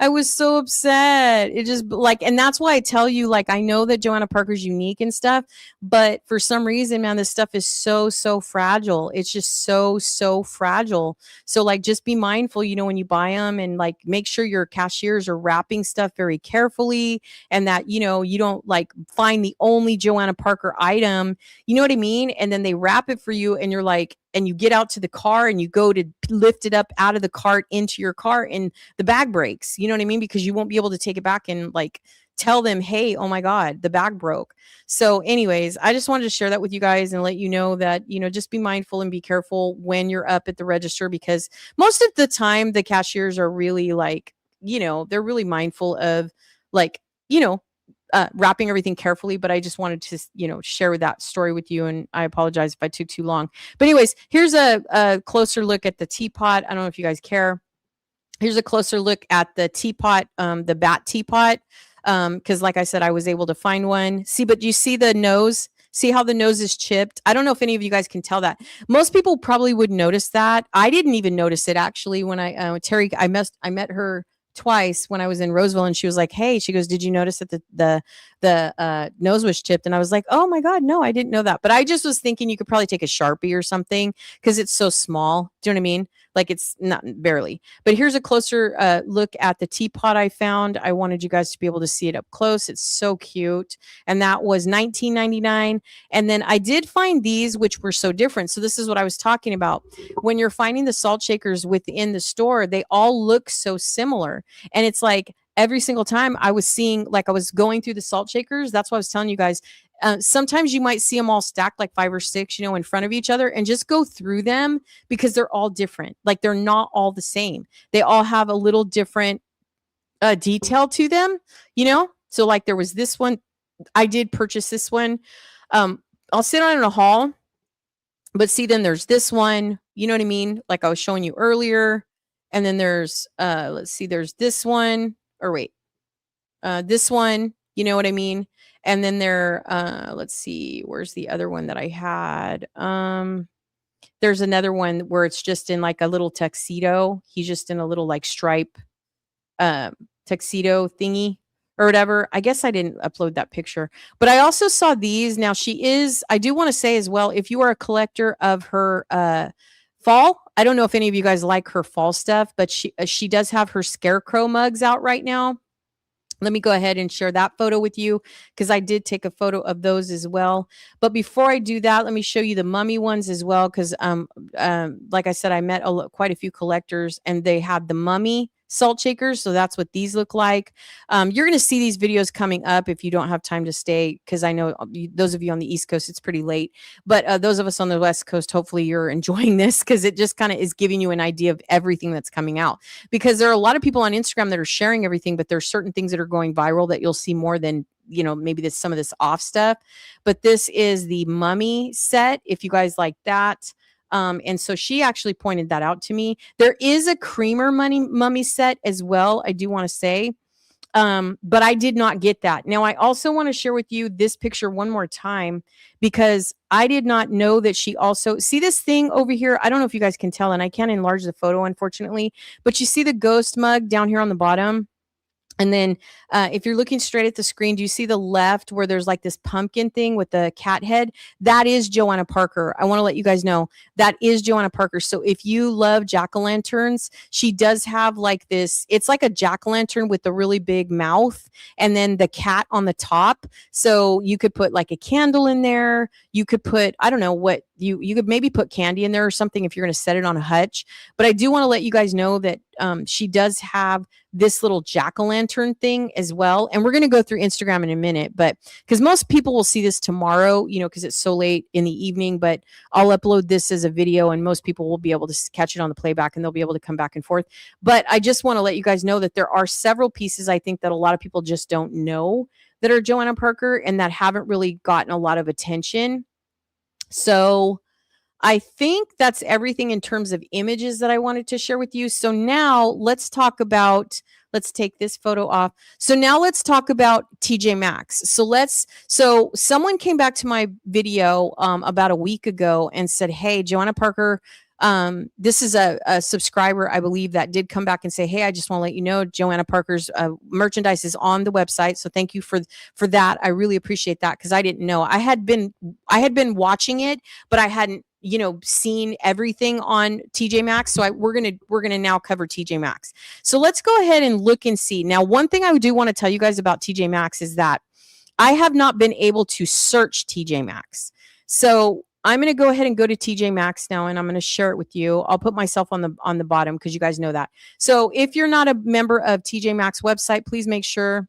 I was so upset. It just like, and that's why I tell you, like, I know that Johanna Parker's unique and stuff, but for some reason, man, this stuff is so, so fragile. It's just so, so fragile. So like, just be mindful, when you buy them, and like, make sure your cashiers are wrapping stuff very carefully, and that, you don't like find the only Johanna Parker item, you know what I mean? And then they wrap it for you, and you're like, and you get out to the car and you go to lift it up out of the cart into your car and the bag breaks. You know what I mean? Because you won't be able to take it back and like tell them, hey, oh my God, the bag broke. So, anyways, I just wanted to share that with you guys and let you know that, just be mindful and be careful when you're up at the register, because most of the time the cashiers are really like, they're really mindful of like, wrapping everything carefully. But I just wanted to, share that story with you. And I apologize if I took too long. But anyways, here's a closer look at the teapot. I don't know if you guys care. Here's a closer look at the teapot, the bat teapot. Because like I said, I was able to find one. See, but you see the nose? See how the nose is chipped? I don't know if any of you guys can tell that. Most people probably would notice that. I didn't even notice it actually when Terry, I met her twice when I was in Roseville, and she was like, hey, she goes, did you notice that the nose was chipped? And I was like, oh my God, no, I didn't know that. But I just was thinking you could probably take a Sharpie or something because it's so small. Do you know what I mean? Like it's not barely. But here's a closer look at the teapot I found. I wanted you guys to be able to see it up close. It's so cute. And that was $19.99. And then I did find these, which were so different. So this is what I was talking about. When you're finding the salt shakers within the store, they all look so similar. And it's like every single time I was seeing, like I was going through the salt shakers. That's what I was telling you guys. Sometimes you might see them all stacked like 5 or 6, in front of each other, and just go through them because they're all different. Like they're not all the same. They all have a little different detail to them, So like there was this one. I did purchase this one. I'll sit on it in a haul, but see, then there's this one, you know what I mean? Like I was showing you earlier. And then there's, let's see, there's this one, or wait, this one, you know what I mean? And then let's see, where's the other one that I had? There's another one where it's just in like a little tuxedo. He's just in a little like stripe tuxedo thingy or whatever. I guess I didn't upload that picture, but I also saw these. Now I do want to say as well, if you are a collector of her fall, I don't know if any of you guys like her fall stuff, but she does have her scarecrow mugs out right now. Let me go ahead and share that photo with you because I did take a photo of those as well. But before I do that, let me show you the mummy ones as well because, like I said, I met quite a few collectors and they had the mummy salt shakers. So that's what these look like. You're going to see these videos coming up if you don't have time to stay, because I know those of you on the East Coast, it's pretty late. But those of us on the West Coast, hopefully you're enjoying this because it just kind of is giving you an idea of everything that's coming out. Because there are a lot of people on Instagram that are sharing everything, but there's certain things that are going viral that you'll see more than, maybe some of this off stuff. But this is the mummy set, if you guys like that. And so she actually pointed that out to me. There is a creamer mummy set as well, I do want to say. But I did not get that. Now, I also want to share with you this picture one more time because I did not know that she also, see this thing over here? I don't know if you guys can tell, and I can't enlarge the photo, unfortunately, but you see the ghost mug down here on the bottom? And then if you're looking straight at the screen, do you see the left where there's like this pumpkin thing with the cat head? That is Johanna Parker. I want to let you guys know that is Johanna Parker. So if you love jack-o'-lanterns, she does have like this, it's like a jack-o'-lantern with a really big mouth and then the cat on the top. So you could put like a candle in there. You could put, I don't know what, you could maybe put candy in there or something if you're going to set it on a hutch. But I do want to let you guys know that she does have this little jack-o'-lantern thing as well. And we're going to go through Instagram in a minute, but because most people will see this tomorrow, because it's so late in the evening, but I'll upload this as a video and most people will be able to catch it on the playback and they'll be able to come back and forth. But I just want to let you guys know that there are several pieces I think that a lot of people just don't know that are Johanna Parker and that haven't really gotten a lot of attention. So I think that's everything in terms of images that I wanted to share with you. So now let's talk about, let's take this photo off. So now let's talk about TJ Maxx. So someone came back to my video about a week ago and said, hey, Johanna Parker, this is a subscriber, I believe, that did come back and say, hey, I just want to let you know Johanna Parker's merchandise is on the website. So thank you for that. I really appreciate that because I didn't know. I had been watching it, but I hadn't seen everything on TJ Maxx. So we're gonna now cover TJ Maxx. So let's go ahead and look and see. Now, one thing I do want to tell you guys about TJ Maxx is that I have not been able to search TJ Maxx. So I'm going to go ahead and go to TJ Maxx now, and I'm going to share it with you. I'll put myself on the bottom because you guys know that. So if you're not a member of TJ Maxx website, please make sure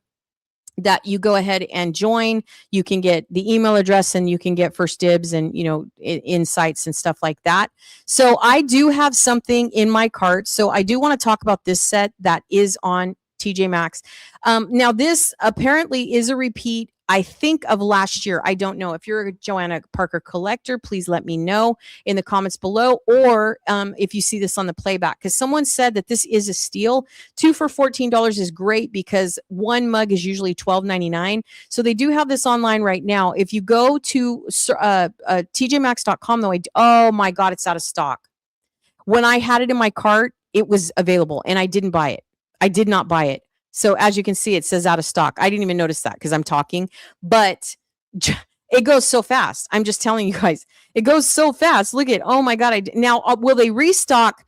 that you go ahead and join. You can get the email address and you can get first dibs and, insights and stuff like that. So I do have something in my cart. So I do want to talk about this set that is on TJ Maxx. Now this apparently is a repeat, I think, of last year. I don't know. If you're a Johanna Parker collector, please let me know in the comments below, or if you see this on the playback, because someone said that this is a steal. 2 for $14 is great because one mug is usually $12.99. So they do have this online right now. If you go to tjmaxx.com, though, oh my God, it's out of stock. When I had it in my cart, it was available and I didn't buy it. I did not buy it. So as you can see, it says out of stock. I didn't even notice that because I'm talking, but it goes so fast. I'm just telling you guys, it goes so fast. Look at, oh my God. Now, will they restock?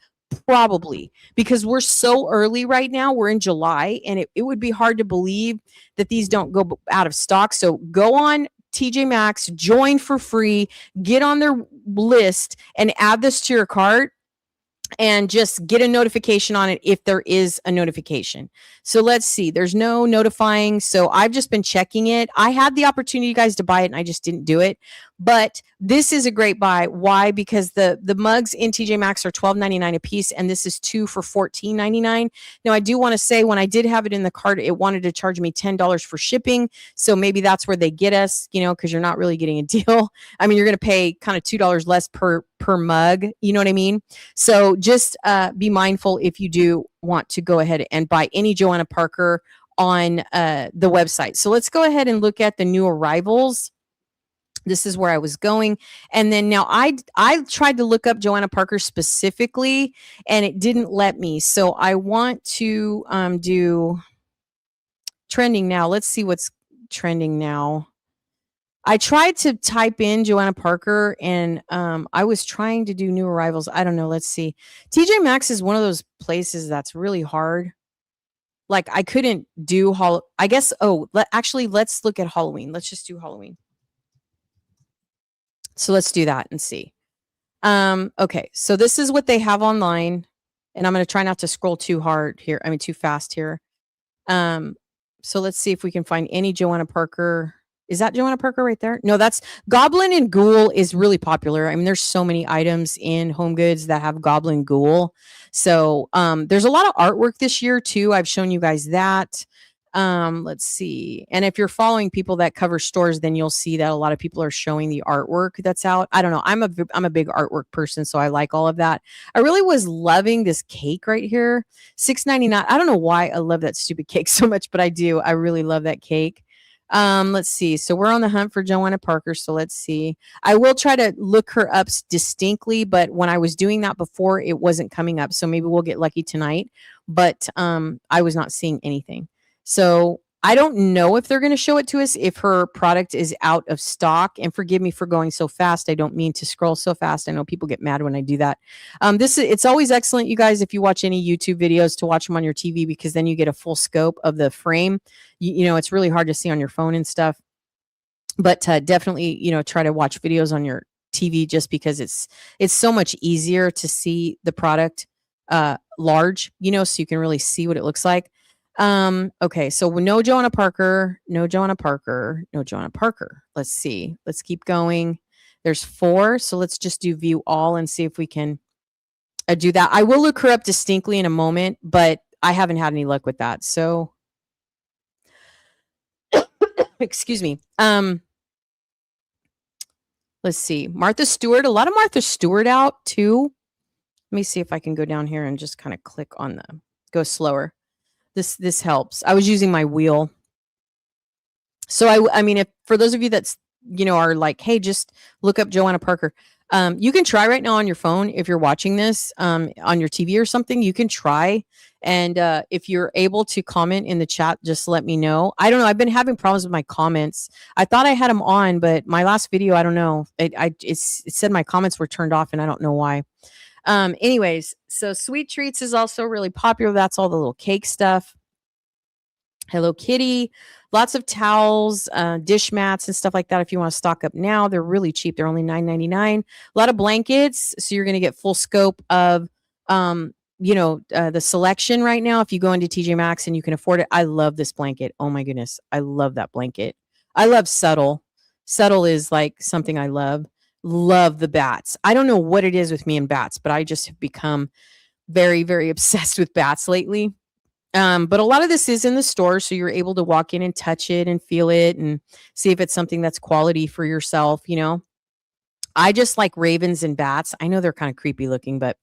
Probably, because we're so early right now. We're in July, and it would be hard to believe that these don't go out of stock. So go on TJ Maxx, join for free, get on their list and add this to your cart, and just get a notification on it if there is a notification. So let's see. There's no notifying. So I've just been checking it. I had the opportunity, you guys, to buy it and I just didn't do it. But this is a great buy. Why? Because the mugs in TJ Maxx are $12.99 a piece, and this is 2 for $14.99. Now, I do want to say, when I did have it in the cart, it wanted to charge me $10 for shipping. So maybe that's where they get us, because you're not really getting a deal. I mean, you're going to pay kind of $2 less per mug. You know what I mean? So just be mindful if you do want to go ahead and buy any Johanna Parker on the website. So let's go ahead and look at the new arrivals. This is where I was going. And then now I tried to look up Johanna Parker specifically, and it didn't let me. So I want to do trending now. Let's see what's trending now. I tried to type in Johanna Parker, and I was trying to do new arrivals. I don't know. Let's see. TJ Maxx is one of those places that's really hard. Like, I couldn't do I guess. Oh, actually, let's look at Hallweeen. Let's just do Hallweeen. So let's do that and see. Okay, so this is what they have online, and I'm going to try not to scroll too fast here. So let's see if we can find any Johanna Parker. Is that Johanna Parker right there? No, that's Goblin and Ghoul is really popular. I mean, there's so many items in Homegoods that have Goblin Ghoul. So there's a lot of artwork this year too. I've shown you guys that. Let's see. And if you're following people that cover stores, then you'll see that a lot of people are showing the artwork that's out. I don't know. I'm a big artwork person, so I like all of that. I really was loving this cake right here. $6.99. I don't know why I love that stupid cake so much, but I do. I really love that cake. Let's see. So we're on the hunt for Johanna Parker. So let's see. I will try to look her up distinctly, but when I was doing that before, it wasn't coming up. So maybe we'll get lucky tonight. But I was not seeing anything. So I don't know if they're going to show it to us if her product is out of stock. And forgive me for going so fast. I don't mean to scroll so fast. I know people get mad when I do that. It's always excellent, you guys, if you watch any YouTube videos, to watch them on your TV, because then you get a full scope of the frame. It's really hard to see on your phone and stuff. But definitely, try to watch videos on your TV, just because it's so much easier to see the product large, so you can really see what it looks like. Okay, so no Johanna Parker, no Johanna Parker, no Johanna Parker. Let's see. Let's keep going. There's 4, so let's just do view all and see if we can do that. I will look her up distinctly in a moment, but I haven't had any luck with that. So excuse me. Let's see. Martha Stewart, a lot of Martha Stewart out too. Let me see if I can go down here and just kind of click on go slower. This helps. I was using my wheel. So I mean, if for those of you that's, are like, hey, just look up Johanna Parker. You can try right now on your phone. If you're watching this on your TV or something, you can try. And if you're able to comment in the chat, just let me know. I don't know. I've been having problems with my comments. I thought I had them on, but my last video, I don't know. It said my comments were turned off, and I don't know why. Anyways, so Sweet Treats is also really popular. That's all the little cake stuff. Hello Kitty. Lots of towels, dish mats, and stuff like that. If you want to stock up now, they're really cheap. They're only $9.99. A lot of blankets, so you're going to get full scope of, the selection right now. If you go into TJ Maxx and you can afford it, I love this blanket. Oh my goodness, I love that blanket. I love Subtle. Subtle is like something I love. Love the bats. I don't know what it is with me and bats, but I just have become very, very obsessed with bats lately. But a lot of this is in the store, so you're able to walk in and touch it and feel it and see if it's something that's quality for yourself. I just like ravens and bats. I know they're kind of creepy looking, but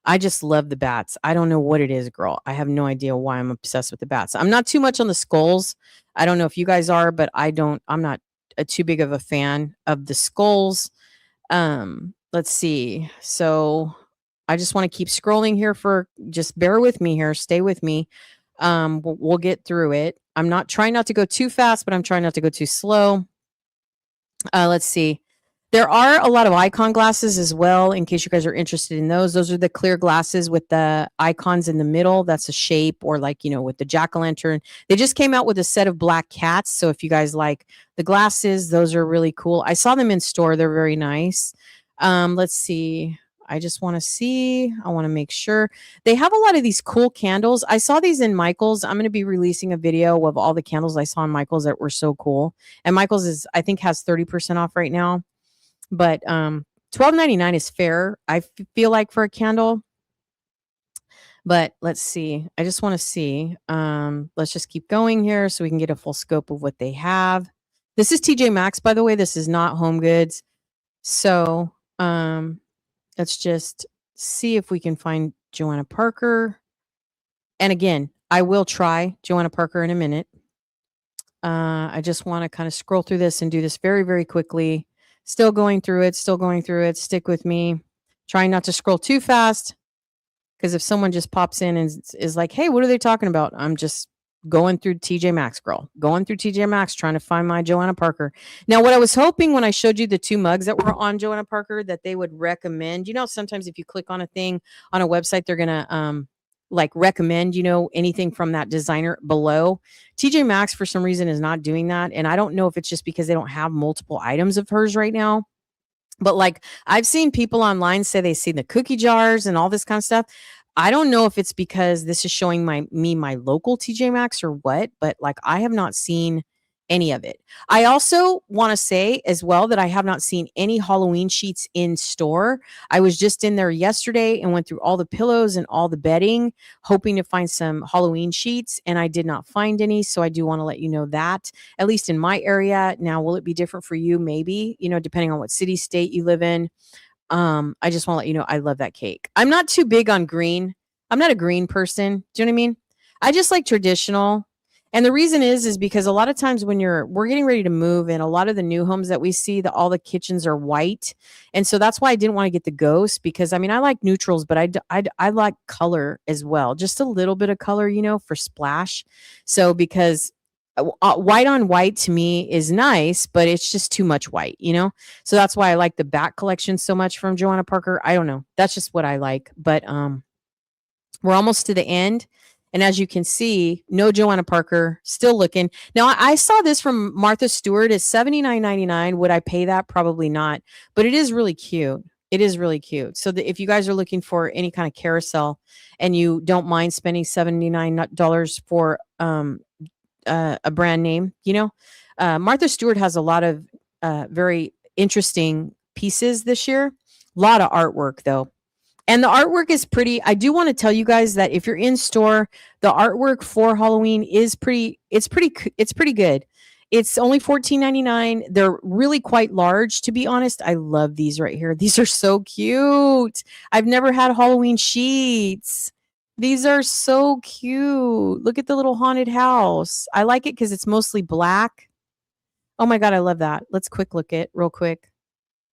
I just love the bats. I don't know what it is, girl. I have no idea why I'm obsessed with the bats. I'm not too much on the skulls. I don't know if you guys are, but I'm not too big of a fan of the skulls. Let's see. So I just want to keep scrolling here just bear with me here. Stay with me. We'll get through it. I'm not trying not to go too fast, but I'm trying not to go too slow. Let's see. There are a lot of icon glasses as well, in case you guys are interested in those. Those are the clear glasses with the icons in the middle. That's a shape, or like, with the jack-o'-lantern. They just came out with a set of black cats. So if you guys like the glasses, those are really cool. I saw them in store. They're very nice. Let's see. I just want to see. I want to make sure. They have a lot of these cool candles. I saw these in Michael's. I'm going to be releasing a video of all the candles I saw in Michael's that were so cool. And Michael's I think has 30% off right now. But $12.99 is fair, I feel like, for a candle. But let's see. I just want to see. Let's just keep going here so we can get a full scope of what they have. This is TJ Maxx, by the way. This is not Homegoods. So let's just see if we can find Johanna Parker. And again, I will try Johanna Parker in a minute. I just want to kind of scroll through this and do this very, very quickly. Still going through it. Stick with me. Trying not to scroll too fast, because if someone just pops in and is like, hey, what are they talking about? I'm just going through TJ Maxx, girl. Going through TJ Maxx, trying to find my Johanna Parker. Now, what I was hoping when I showed you the 2 mugs that were on Johanna Parker, that they would recommend, sometimes if you click on a thing on a website, they're going to recommend, anything from that designer below. TJ Maxx, for some reason, is not doing that. And I don't know if it's just because they don't have multiple items of hers right now. But like, I've seen people online say they see the cookie jars and all this kind of stuff. I don't know if it's because this is showing my local TJ Maxx or what, but like, I have not seen any of it. I also want to say as well that I have not seen any Halloween sheets in store. I was just in there yesterday and went through all the pillows and all the bedding, hoping to find some Halloween sheets, and I did not find any. So I do want to let you know that, at least in my area. Now, will it be different for you? Maybe, depending on what city, state you live in. I just want to let you know, I love that cake. I'm not too big on green. I'm not a green person. Do you know what I mean? I just like traditional. And the reason is because a lot of times when we're getting ready to move, and a lot of the new homes that we see, that all the kitchens are white. And so that's why I didn't want to get the ghost, because I mean, I like neutrals, but I like color as well. Just a little bit of color, for splash. So because white on white to me is nice, but it's just too much white, So that's why I like the back collection so much from Johanna Parker. I don't know. That's just what I like. But we're almost to the end. And as you can see, no Johanna Parker, still looking. Now, I saw this from Martha Stewart at $79.99. Would I pay that? Probably not. But it is really cute. It is really cute. So if you guys are looking for any kind of carousel and you don't mind spending $79 for a brand name, Martha Stewart has a lot of very interesting pieces this year. A lot of artwork, though. And the artwork is pretty. I do want to tell you guys that if you're in store, the artwork for Halloween is pretty good. It's only $14.99. They're really quite large, to be honest. I love these right here. These are so cute. I've never had Halloween sheets. These are so cute. Look at the little haunted house. I like it because it's mostly black. Oh my God, I love that. Let's quick look it real quick.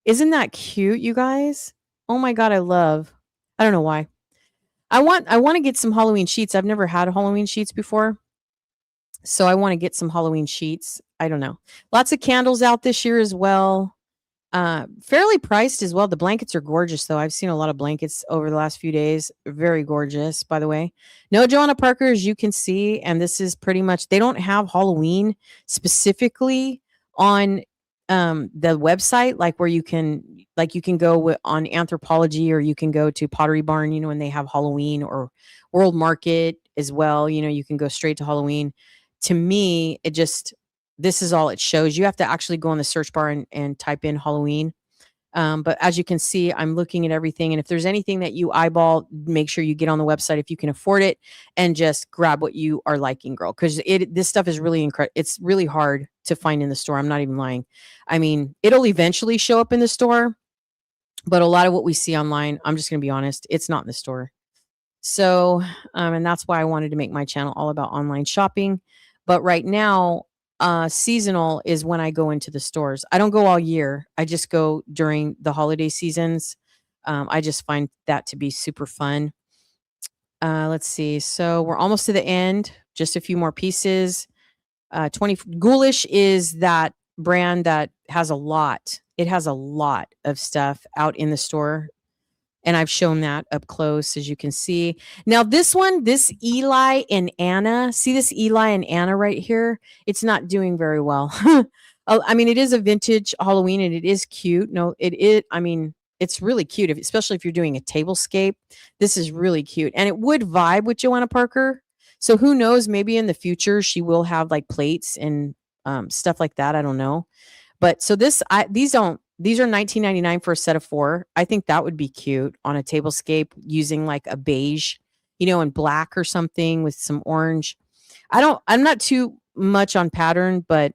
Isn't that cute, you guys? Oh my God, I don't know why. I want to get some Halloween sheets. I've never had Halloween sheets before. So I want to get some Halloween sheets. I don't know. Lots of candles out this year as well. Fairly priced as well. The blankets are gorgeous, though. I've seen a lot of blankets over the last few days. Very gorgeous, by the way. No Johanna Parker, as you can see, and this is pretty much, they don't have Halloween specifically on the website, like where you can, like you can go on Anthropology, or you can go to Pottery Barn, and they have Halloween, or World Market as well. You can go straight to Halloween. To me, this is all it shows. You have to actually go on the search bar and type in Halloween. But as you can see, I'm looking at everything. And if there's anything that you eyeball, make sure you get on the website if you can afford it, and just grab what you are liking, girl. Because this stuff is really incredible. It's really hard to find in the store. I'm not even lying. I mean, it'll eventually show up in the store, but a lot of what we see online, I'm just going to be honest, it's not in the store. So, and that's why I wanted to make my channel all about online shopping. But right now, seasonal is when I go into the stores. I don't go all year. I just go during the holiday seasons. I just find that to be super fun. Let's see. So we're almost to the end. Just a few more pieces. 20 Ghoulish is that brand that has a lot. It has a lot of stuff out in the store. And I've shown that up close, as you can see. Now, this one, this Eli and Anna, see this Eli and Anna right here? It's not doing very well. I mean, it is a vintage Halloween, and it is cute. No, I mean, it's really cute, especially if you're doing a tablescape. This is really cute. And it would vibe with Johanna Parker. So who knows, maybe in the future, she will have like plates and stuff like that. I don't know. But so these are $19.99 for a set of 4. I think that would be cute on a tablescape using like a beige, and black or something with some orange. I'm not too much on pattern, but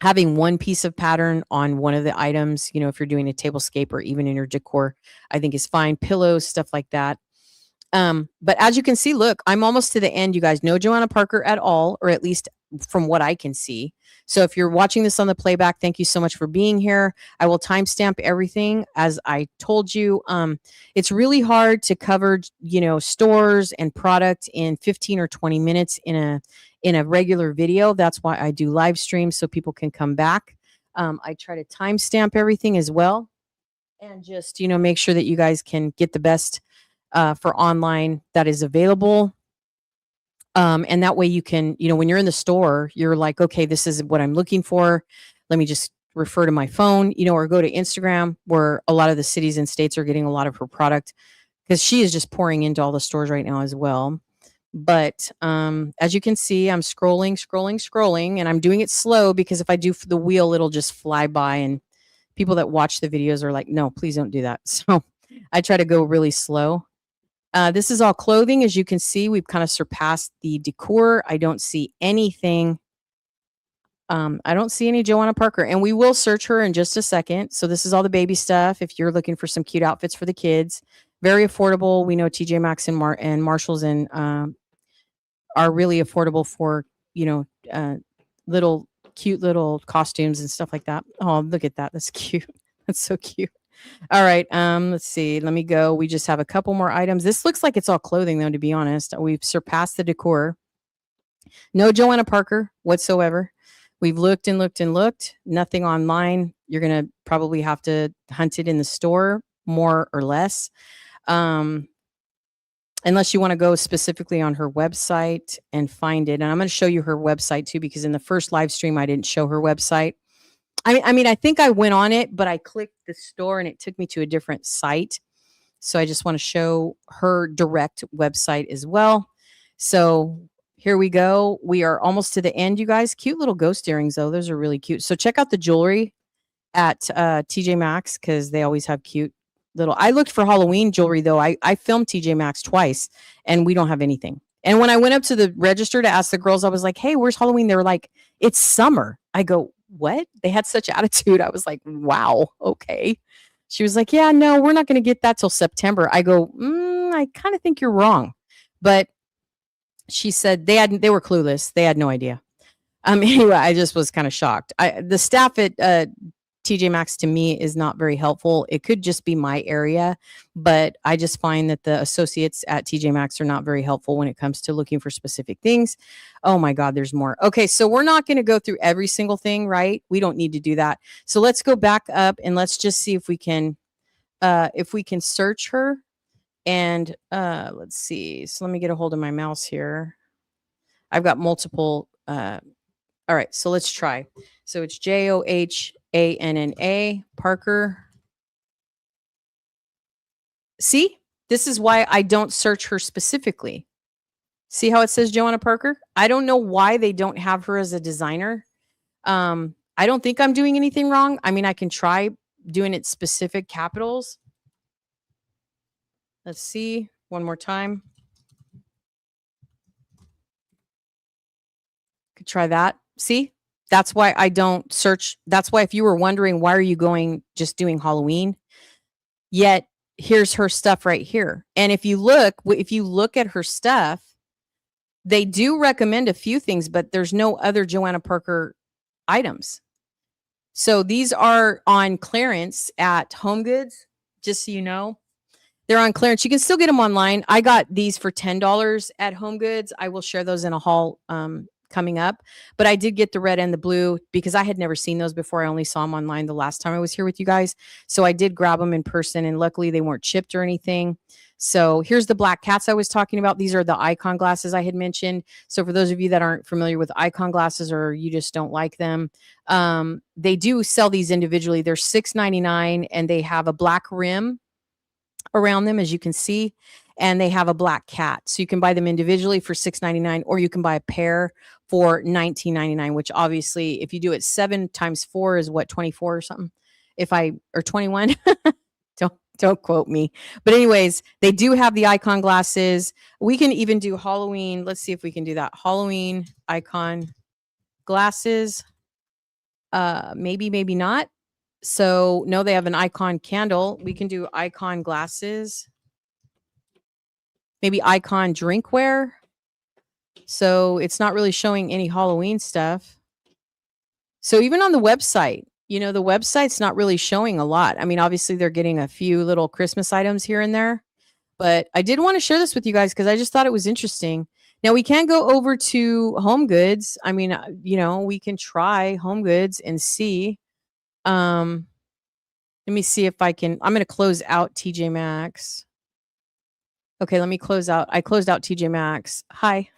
having one piece of pattern on one of the items, if you're doing a tablescape or even in your decor, I think is fine. Pillows, stuff like that. But as you can see, look, I'm almost to the end, you guys. No Johanna Parker at all, or at least from what I can see. So if you're watching this on the playback, thank you so much for being here. I will timestamp everything, as I told you. It's really hard to cover, stores and product in 15 or 20 minutes in a regular video. That's why I do live streams, so people can come back. I try to timestamp everything as well, and just, make sure that you guys can get the best for online that is available. And that way you can, when you're in the store, you're like, okay, this is what I'm looking for. Let me just refer to my phone, or go to Instagram, where a lot of the cities and states are getting a lot of her product, because she is just pouring into all the stores right now as well. But as you can see, I'm scrolling, and I'm doing it slow, because if I do the wheel, it'll just fly by, and people that watch the videos are like, no, please don't do that. So I try to go really slow. This is all clothing. As you can see, we've kind of surpassed the decor. I don't see anything. I don't see any Johanna Parker, and we will search her in just a second. So this is all the baby stuff. If you're looking for some cute outfits for the kids, very affordable. We know TJ Maxx and Marshalls and are really affordable for, little cute little costumes and stuff like that. Oh, look at that. That's cute. That's so cute. All right. Let's see. Let me go. We just have a couple more items. This looks like it's all clothing, though, to be honest. We've surpassed the decor. No Johanna Parker whatsoever. We've looked and looked and looked. Nothing online. You're going to probably have to hunt it in the store, more or less. Unless you want to go specifically on her website and find it. And I'm going to show you her website too, because in the first live stream, I didn't show her website. I mean, I think I went on it, but I clicked the store and it took me to a different site. So I just want to show her direct website as well. So here we go. We are almost to the end, you guys. Cute little ghost earrings, though. Those are really cute. So check out the jewelry at TJ Maxx, because they always have cute little. I looked for Halloween jewelry, though. I filmed TJ Maxx twice, and we don't have anything. And when I went up to the register to ask the girls, I was like, hey, where's Halloween? They were like, it's summer. I go, what? They had such attitude. I was like, wow, okay. She was like, yeah, no, we're not going to get that till September. I go, I kind of think you're wrong. But she said they were clueless. They had no idea. Anyway, I just was kind of shocked. The staff at TJ Maxx to me is not very helpful. It could just be my area, but I just find that the associates at TJ Maxx are not very helpful when it comes to looking for specific things. Oh my God, there's more. Okay, so we're not going to go through every single thing, right? We don't need to do that. So let's go back up and let's just see if we can search her. And let's see. So let me get a hold of my mouse here. I've got multiple. All right, so let's try. So it's Johanna Parker. See, this is why I don't search her specifically. See how it says Johanna Parker? I don't know why they don't have her as a designer. I don't think I'm doing anything wrong. I mean, I can try doing it specific capitals. Let's see one more time. Could try that. See, that's why I don't search. That's why if you were wondering, why are you just doing Halloween? Yet here's her stuff right here. And if you look at her stuff, they do recommend a few things, but there's no other Johanna Parker items. So these are on clearance at Homegoods, just so you know. They're on clearance. You can still get them online. I got these for $10 at Homegoods. I will share those in a haul coming up. But I did get the red and the blue because I had never seen those before. I only saw them online the last time I was here with you guys. So I did grab them in person, and luckily they weren't chipped or anything. So here's the black cats I was talking about. These are the icon glasses I had mentioned. So for those of you that aren't familiar with icon glasses or you just don't like them, they do sell these individually. They're $6.99 and they have a black rim around them, as you can see, and they have a black cat. So you can buy them individually for $6.99, or you can buy a pair for $19.99, which obviously if you do it 7 times 4 is what, 24 or something, or 21. Don't quote me. But anyways, they do have the icon glasses. We can even do Halloween. Let's see if we can do that. Halloween icon glasses. Maybe not. So no, they have an icon candle. We can do icon glasses. Maybe icon drinkware. So it's not really showing any Halloween stuff. So even on the website, the website's not really showing a lot. I mean, obviously they're getting a few little Christmas items here and there, but I did want to share this with you guys because I just thought it was interesting. Now we can go over to Homegoods. I mean, we can try Homegoods and see. Let me see if I can. I'm going to close out TJ Maxx. Okay, let me close out. I closed out TJ Maxx. Hi.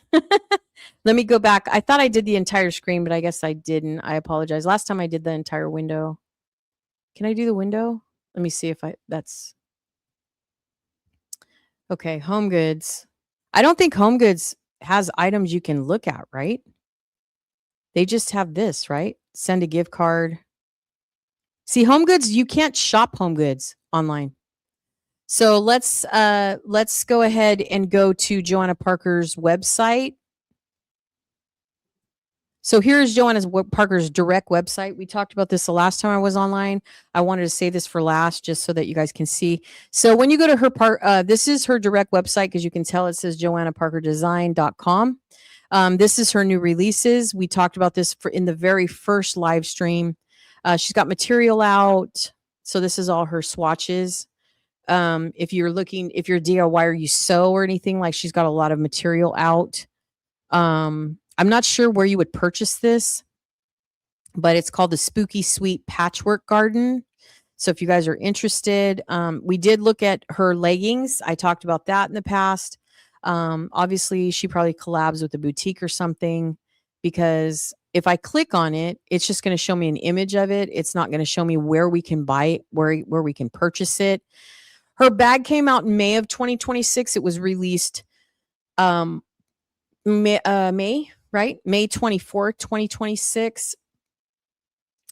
Let me go back. I thought I did the entire screen, but I guess I didn't. I apologize. Last time I did the entire window. Can I do the window? Let me see if that's okay. Homegoods. I don't think Homegoods has items you can look at, right? They just have this, right? Send a gift card. See, Homegoods, you can't shop Homegoods online. So let's go ahead and go to Johanna Parker's website. So here's Johanna Parker's direct website. We talked about this the last time I was online. I wanted to save this for last just so that you guys can see. So when you go to her this is her direct website, because you can tell it says johannaparkerdesign.com. This is her new releases. We talked about this in the very first live stream. She's got material out. So this is all her swatches. If you're DIY, you sew or anything, like, she's got a lot of material out. I'm not sure where you would purchase this, but it's called the Spooky Sweet Patchwork Garden. So if you guys are interested, we did look at her leggings. I talked about that in the past. Obviously she probably collabs with a boutique or something, because if I click on it, it's just going to show me an image of it. It's not going to show me where we can buy it, where we can purchase it. Her bag came out in May of 2026. It was released May, right? May 24th, 2026.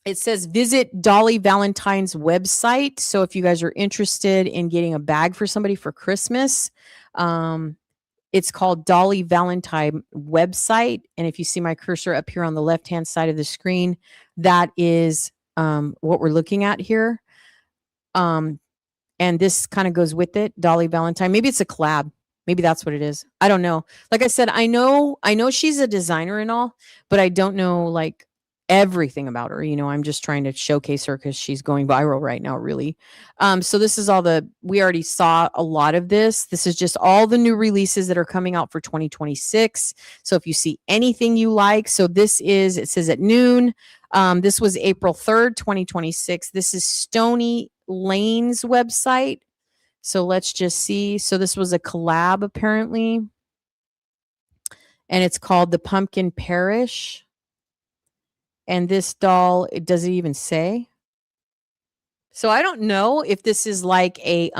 It says visit Dolly Valentine's website. So if you guys are interested in getting a bag for somebody for Christmas, it's called Dolly Valentine website. And if you see my cursor up here on the left-hand side of the screen, that is what we're looking at here. And this kind of goes with it, Dolly Valentine. Maybe it's a collab. Maybe that's what it is. I don't know. Like I said, I know she's a designer and all, but I don't know like everything about her. I'm just trying to showcase her because she's going viral right now, really. So this is all we already saw a lot of this. This is just all the new releases that are coming out for 2026. So if you see anything you like, so it says at noon. This was April 3rd, 2026. This is Stony Lane's website. So let's just see. So this was a collab apparently. And it's called the Pumpkin Parish. And this doll, does it even say? So I don't know if this is like a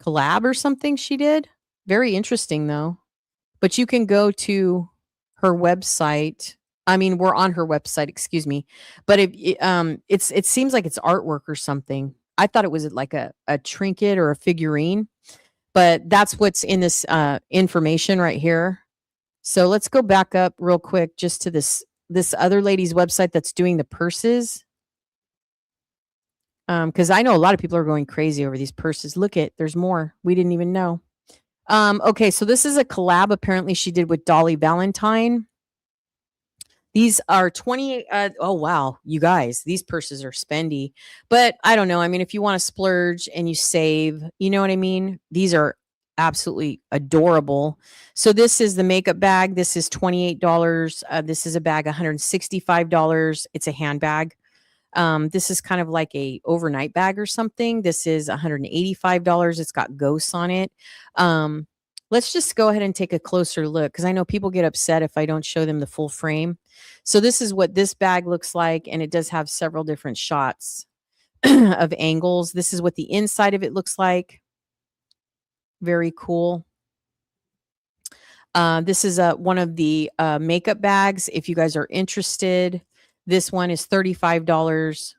collab or something she did. Very interesting though. But you can go to her website. I mean, we're on her website, excuse me. But it seems like it's artwork or something. I thought it was like a trinket or a figurine, but that's what's in this information right here. So let's go back up real quick just to this other lady's website that's doing the purses. Because I know a lot of people are going crazy over these purses. Look there's more. We didn't even know. Okay, so this is a collab apparently she did with Dolly Valentine. These are 28. Oh, wow. You guys, these purses are spendy. But I don't know. I mean, if you want to splurge and you save, you know what I mean? These are absolutely adorable. So this is the makeup bag. This is $28. This is a bag, $165. It's a handbag. This is kind of like a overnight bag or something. This is $185. It's got ghosts on it. Let's just go ahead and take a closer look because I know people get upset if I don't show them the full frame. So this is what this bag looks like, and it does have several different shots of angles. This is what the inside of it looks like. Very cool. This is one of the makeup bags. If you guys are interested, this one is $35,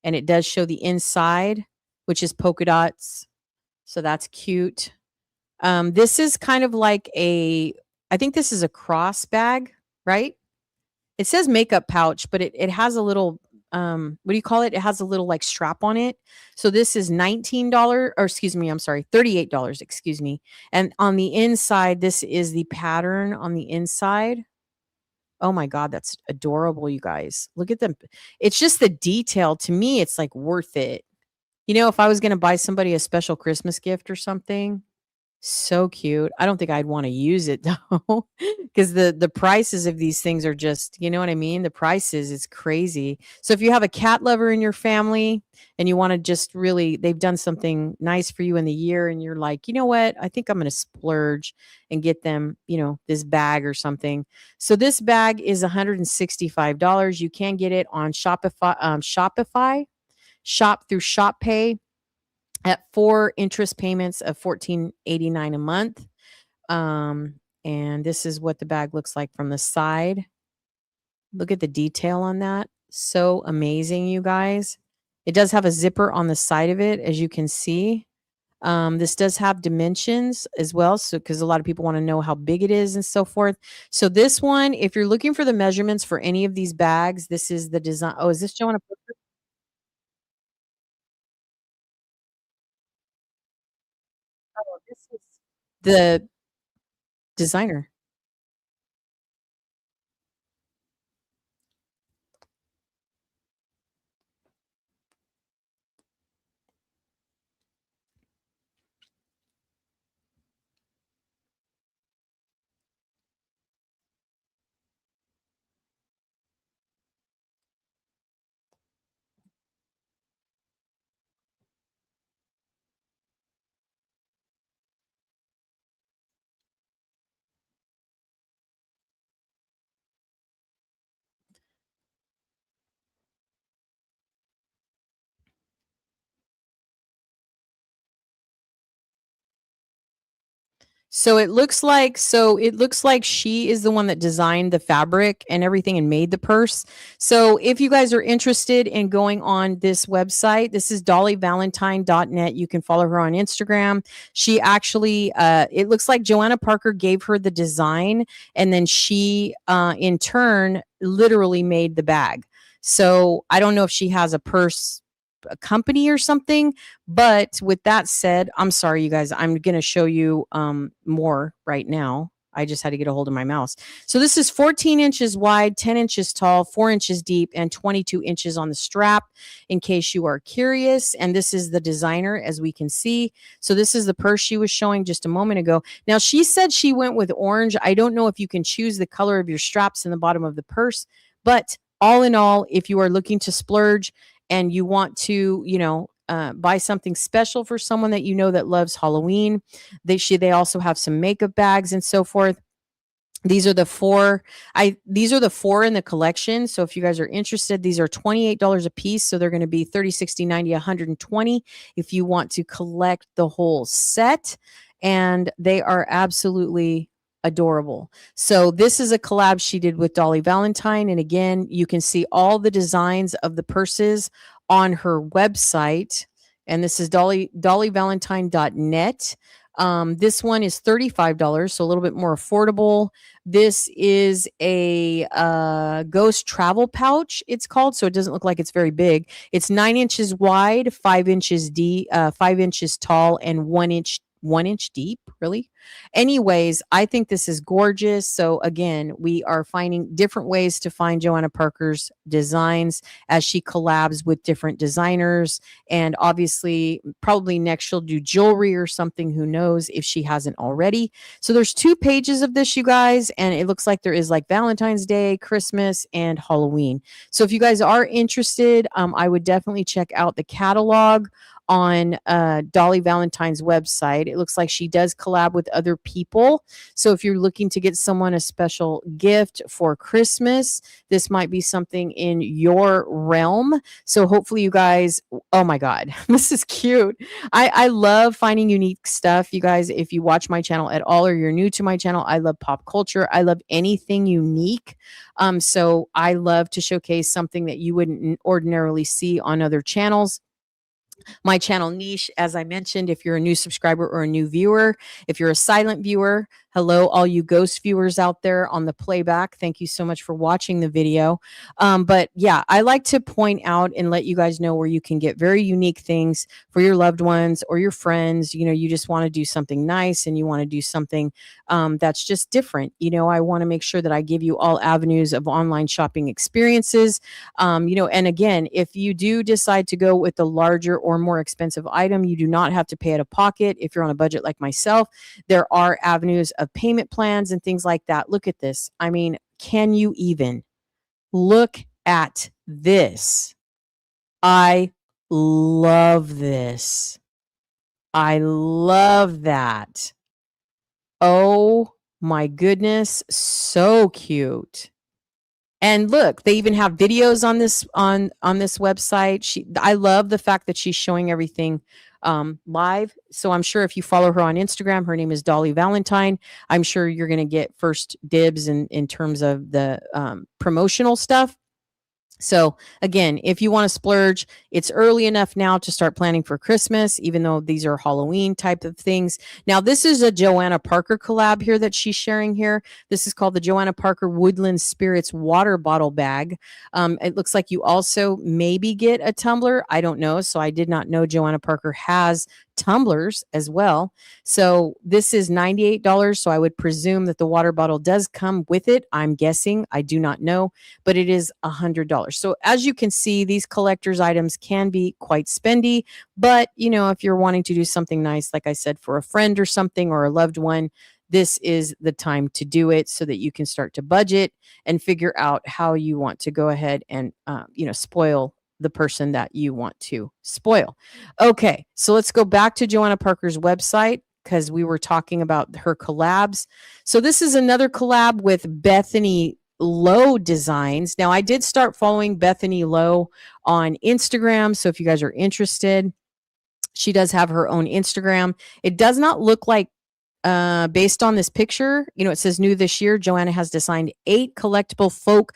and it does show the inside, which is polka dots. So that's cute. This is kind of like I think this is a cross bag, right? It says makeup pouch, but it has a little, what do you call it? It has a little like strap on it. So this is $19, or excuse me, I'm sorry, $38, excuse me. And on the inside, this is the pattern on the inside. Oh my God, that's adorable, you guys. Look at them. It's just the detail. To me, it's like worth it. If I was going to buy somebody a special Christmas gift or something, so cute. I don't think I'd want to use it though, because the prices of these things are just, you know what I mean? The prices is crazy. So if you have a cat lover in your family and you want to just really, they've done something nice for you in the year and you're like, you know what? I think I'm going to splurge and get them, this bag or something. So this bag is $165. You can get it on Shopify, shop through Shop Pay, at 4 interest payments of $14.89 a month. And this is what the bag looks like from the side. Look at the detail on that. So amazing, you guys. It does have a zipper on the side of it, as you can see. This does have dimensions as well. So, because a lot of people want to know how big it is and so forth. So this one, if you're looking for the measurements for any of these bags, this is the design. Oh, is this Johanna? Oh, this is the designer. So it looks like she is the one that designed the fabric and everything and made the purse. So if you guys are interested in going on this website, this is dollyvalentine.net. You can follow her on Instagram. She actually it looks like Johanna Parker gave her the design, and then she in turn literally made the bag. So I don't know if she has a purse a company or something. But with that said, I'm sorry, you guys. I'm going to show you more right now. I just had to get a hold of my mouse. So this is 14 inches wide, 10 inches tall, 4 inches deep, and 22 inches on the strap, in case you are curious. And this is the designer, as we can see. So this is the purse she was showing just a moment ago. Now, she said she went with orange. I don't know if you can choose the color of your straps in the bottom of the purse, but all in all, if you are looking to splurge and you want to, buy something special for someone that you know that loves Halloween, they also have some makeup bags and so forth. These are the four. These are the four in the collection. So if you guys are interested, these are $28 a piece. So they're going to be 30, 60, 90, 120 if you want to collect the whole set. And they are absolutely adorable. So this is a collab she did with Dolly Valentine. And again, you can see all the designs of the purses on her website. And this is dollyvalentine.net. This one is $35, so a little bit more affordable. This is a ghost travel pouch, it's called, so it doesn't look like it's very big. It's 9 inches wide, 5 inches deep, 5 inches tall, and 1 inch deep. Really? Anyways, I think this is gorgeous. So again, we are finding different ways to find Johanna Parker's designs as she collabs with different designers. And obviously, probably next she'll do jewelry or something. Who knows if she hasn't already. So there's 2 pages of this, you guys, and it looks like there is like Valentine's Day, Christmas, and Halloween. So if you guys are interested, I would definitely check out the catalog on Dolly Valentine's website. It looks like she does collab with other people. So if you're looking to get someone a special gift for Christmas, this might be something in your realm. So hopefully you guys, oh my God, this is cute. I love finding unique stuff. You guys, if you watch my channel at all or you're new to my channel, I love pop culture. I love anything unique. So I love to showcase something that you wouldn't ordinarily see on other channels. My channel niche, as I mentioned, if you're a new subscriber or a new viewer, if you're a silent viewer, hello, all you ghost viewers out there on the playback. Thank you so much for watching the video. But yeah, I like to point out and let you guys know where you can get very unique things for your loved ones or your friends. You just want to do something nice and you want to do something that's just different. I want to make sure that I give you all avenues of online shopping experiences. And again, if you do decide to go with the larger or more expensive item, you do not have to pay out of pocket. If you're on a budget like myself, there are avenues of payment plans and things like that. Look at this. I mean, can you even look at this? I love this. I love that. Oh my goodness, so cute. And look, they even have videos on this website. I love the fact that she's showing everything live. So I'm sure if you follow her on Instagram, her name is Dolly Valentine. I'm sure you're going to get first dibs in terms of the promotional stuff. So again, if you want to splurge, it's early enough now to start planning for Christmas, even though these are Halloween type of things. Now, this is a Johanna Parker collab here that she's sharing here. This is called the Johanna Parker Woodland Spirits water bottle bag. It looks like you also maybe get a tumbler. I don't know. So I did not know Johanna Parker has tumblers as well. So this is $98. So I would presume that the water bottle does come with it. I'm guessing. I do not know, but it is $100. So as you can see, these collector's items can be quite spendy, but if you're wanting to do something nice, like I said, for a friend or something or a loved one, this is the time to do it so that you can start to budget and figure out how you want to go ahead and, spoil the person that you want to spoil. Okay, so let's go back to Johanna Parker's website because we were talking about her collabs. So this is another collab with Bethany Lowe Designs. Now, I did start following Bethany Lowe on Instagram, so if you guys are interested, she does have her own Instagram. It does not look like based on this picture, it says new this year, Johanna has designed 8 collectible folk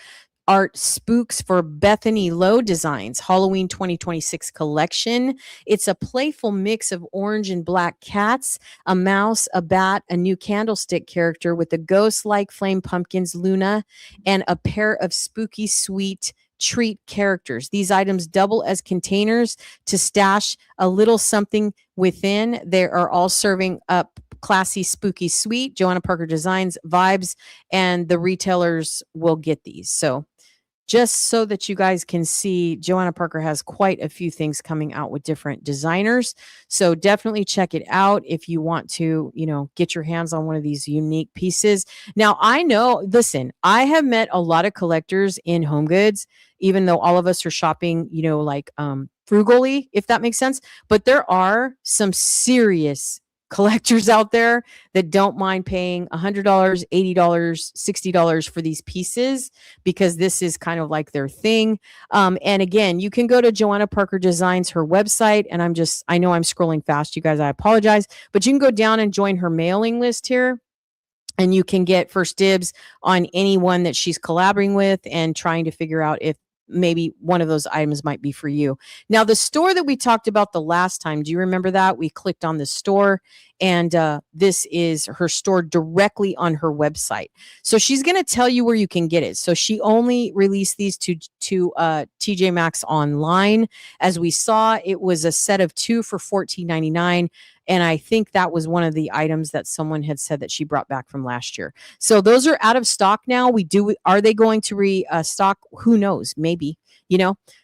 art spooks for Bethany Lowe Designs Halloween 2026 collection. It's a playful mix of orange and black cats, a mouse, a bat, a new candlestick character with the ghost-like flame pumpkins, Luna, and a pair of spooky sweet treat characters. These items double as containers to stash a little something within. They are all serving up classy, spooky, sweet. Johanna Parker Designs vibes, and the retailers will get these. So just so that you guys can see, Johanna Parker has quite a few things coming out with different designers. So definitely check it out if you want to, get your hands on one of these unique pieces. Now, I know, listen, I have met a lot of collectors in Homegoods, even though all of us are shopping, like frugally, if that makes sense. But there are some serious collectors out there that don't mind paying $100, $80, $60 for these pieces because this is kind of like their thing. And again, you can go to Johanna Parker Designs, her website. And I know I'm scrolling fast, you guys, I apologize, but you can go down and join her mailing list here. And you can get first dibs on anyone that she's collaborating with and trying to figure out if maybe one of those items might be for you. Now, the store that we talked about the last time, do you remember that? We clicked on the store, and this is her store directly on her website. So she's going to tell you where you can get it. So she only released these to TJ Maxx online. As we saw, it was a set of 2 for $14.99. And I think that was one of the items that someone had said that she brought back from last year. So those are out of stock now. Are they going to restock? Who knows? Maybe,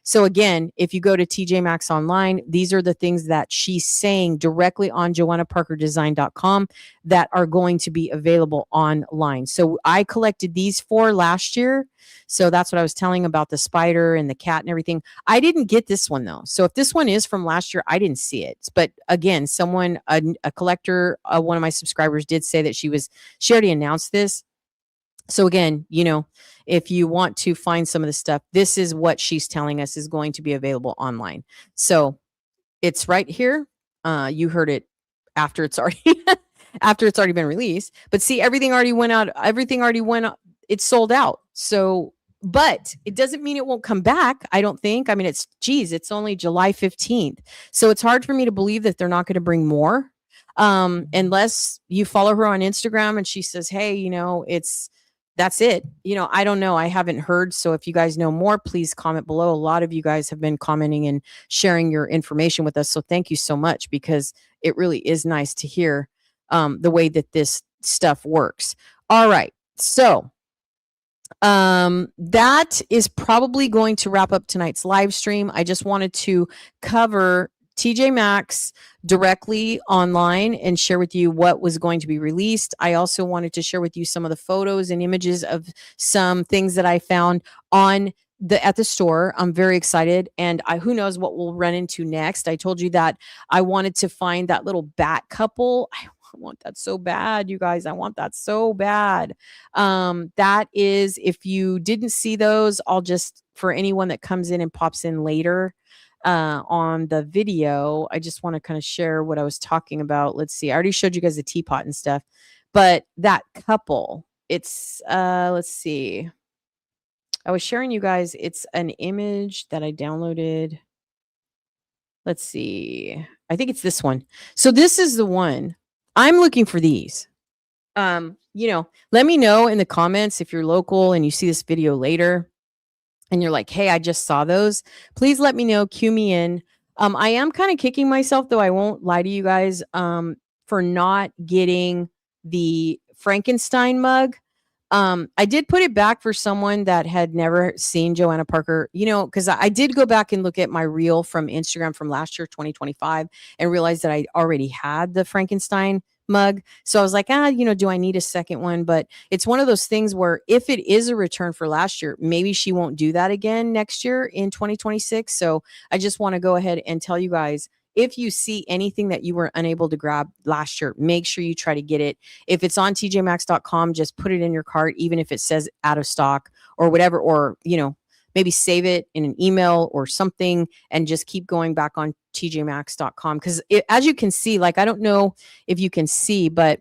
So again, if you go to TJ Maxx online, these are the things that she's saying directly on johannaparkerdesign.com that are going to be available online. So I collected these 4 last year. So that's what I was telling about the spider and the cat and everything. I didn't get this one though. So if this one is from last year, I didn't see it. But again, a collector, one of my subscribers did say that she already announced this. So again, if you want to find some of the stuff, this is what she's telling us is going to be available online. So it's right here. You heard it after it's already been released. But see, everything already went out. It's sold out. So, but it doesn't mean it won't come back. I don't think. I mean, it's only July 15th. So it's hard for me to believe that they're not going to bring more. Unless you follow her on Instagram and she says, hey, that's it. I don't know. I haven't heard. So if you guys know more, please comment below. A lot of you guys have been commenting and sharing your information with us. So thank you so much, because it really is nice to hear the way that this stuff works. All right. So that is probably going to wrap up tonight's live stream. I just wanted to cover TJ Maxx directly online and share with you what was going to be released. I also wanted to share with you some of the photos and images of some things that I found at the store. I'm very excited, and who knows what we'll run into next. I told you that I wanted to find that little bat couple. I want that so bad, you guys. I want that so bad. That is, if you didn't see those, I'll just, for anyone that comes in and pops in later, on the video, I just want to kind of share what I was talking about. Let's see. I already showed you guys the teapot and stuff, but that couple, it's, let's see. I was sharing you guys, it's an image that I downloaded. Let's see. I think it's this one. So this is the one. I'm looking for these. Let me know in the comments if you're local and you see this video later and you're like, hey, I just saw those. Please let me know. Cue me in. I am kind of kicking myself, though. I won't lie to you guys, for not getting the Frankenstein mug. I did put it back for someone that had never seen Johanna Parker, because I did go back and look at my reel from Instagram from last year, 2025, and realized that I already had the Frankenstein mug. So I was like, do I need a second one? But it's one of those things where if it is a return for last year, maybe she won't do that again next year in 2026. So I just want to go ahead and tell you guys, if you see anything that you were unable to grab last year, make sure you try to get it. If it's on tjmaxx.com, just put it in your cart, even if it says out of stock or whatever, or, maybe save it in an email or something and just keep going back on tjmaxx.com. Because as you can see, I don't know if you can see, and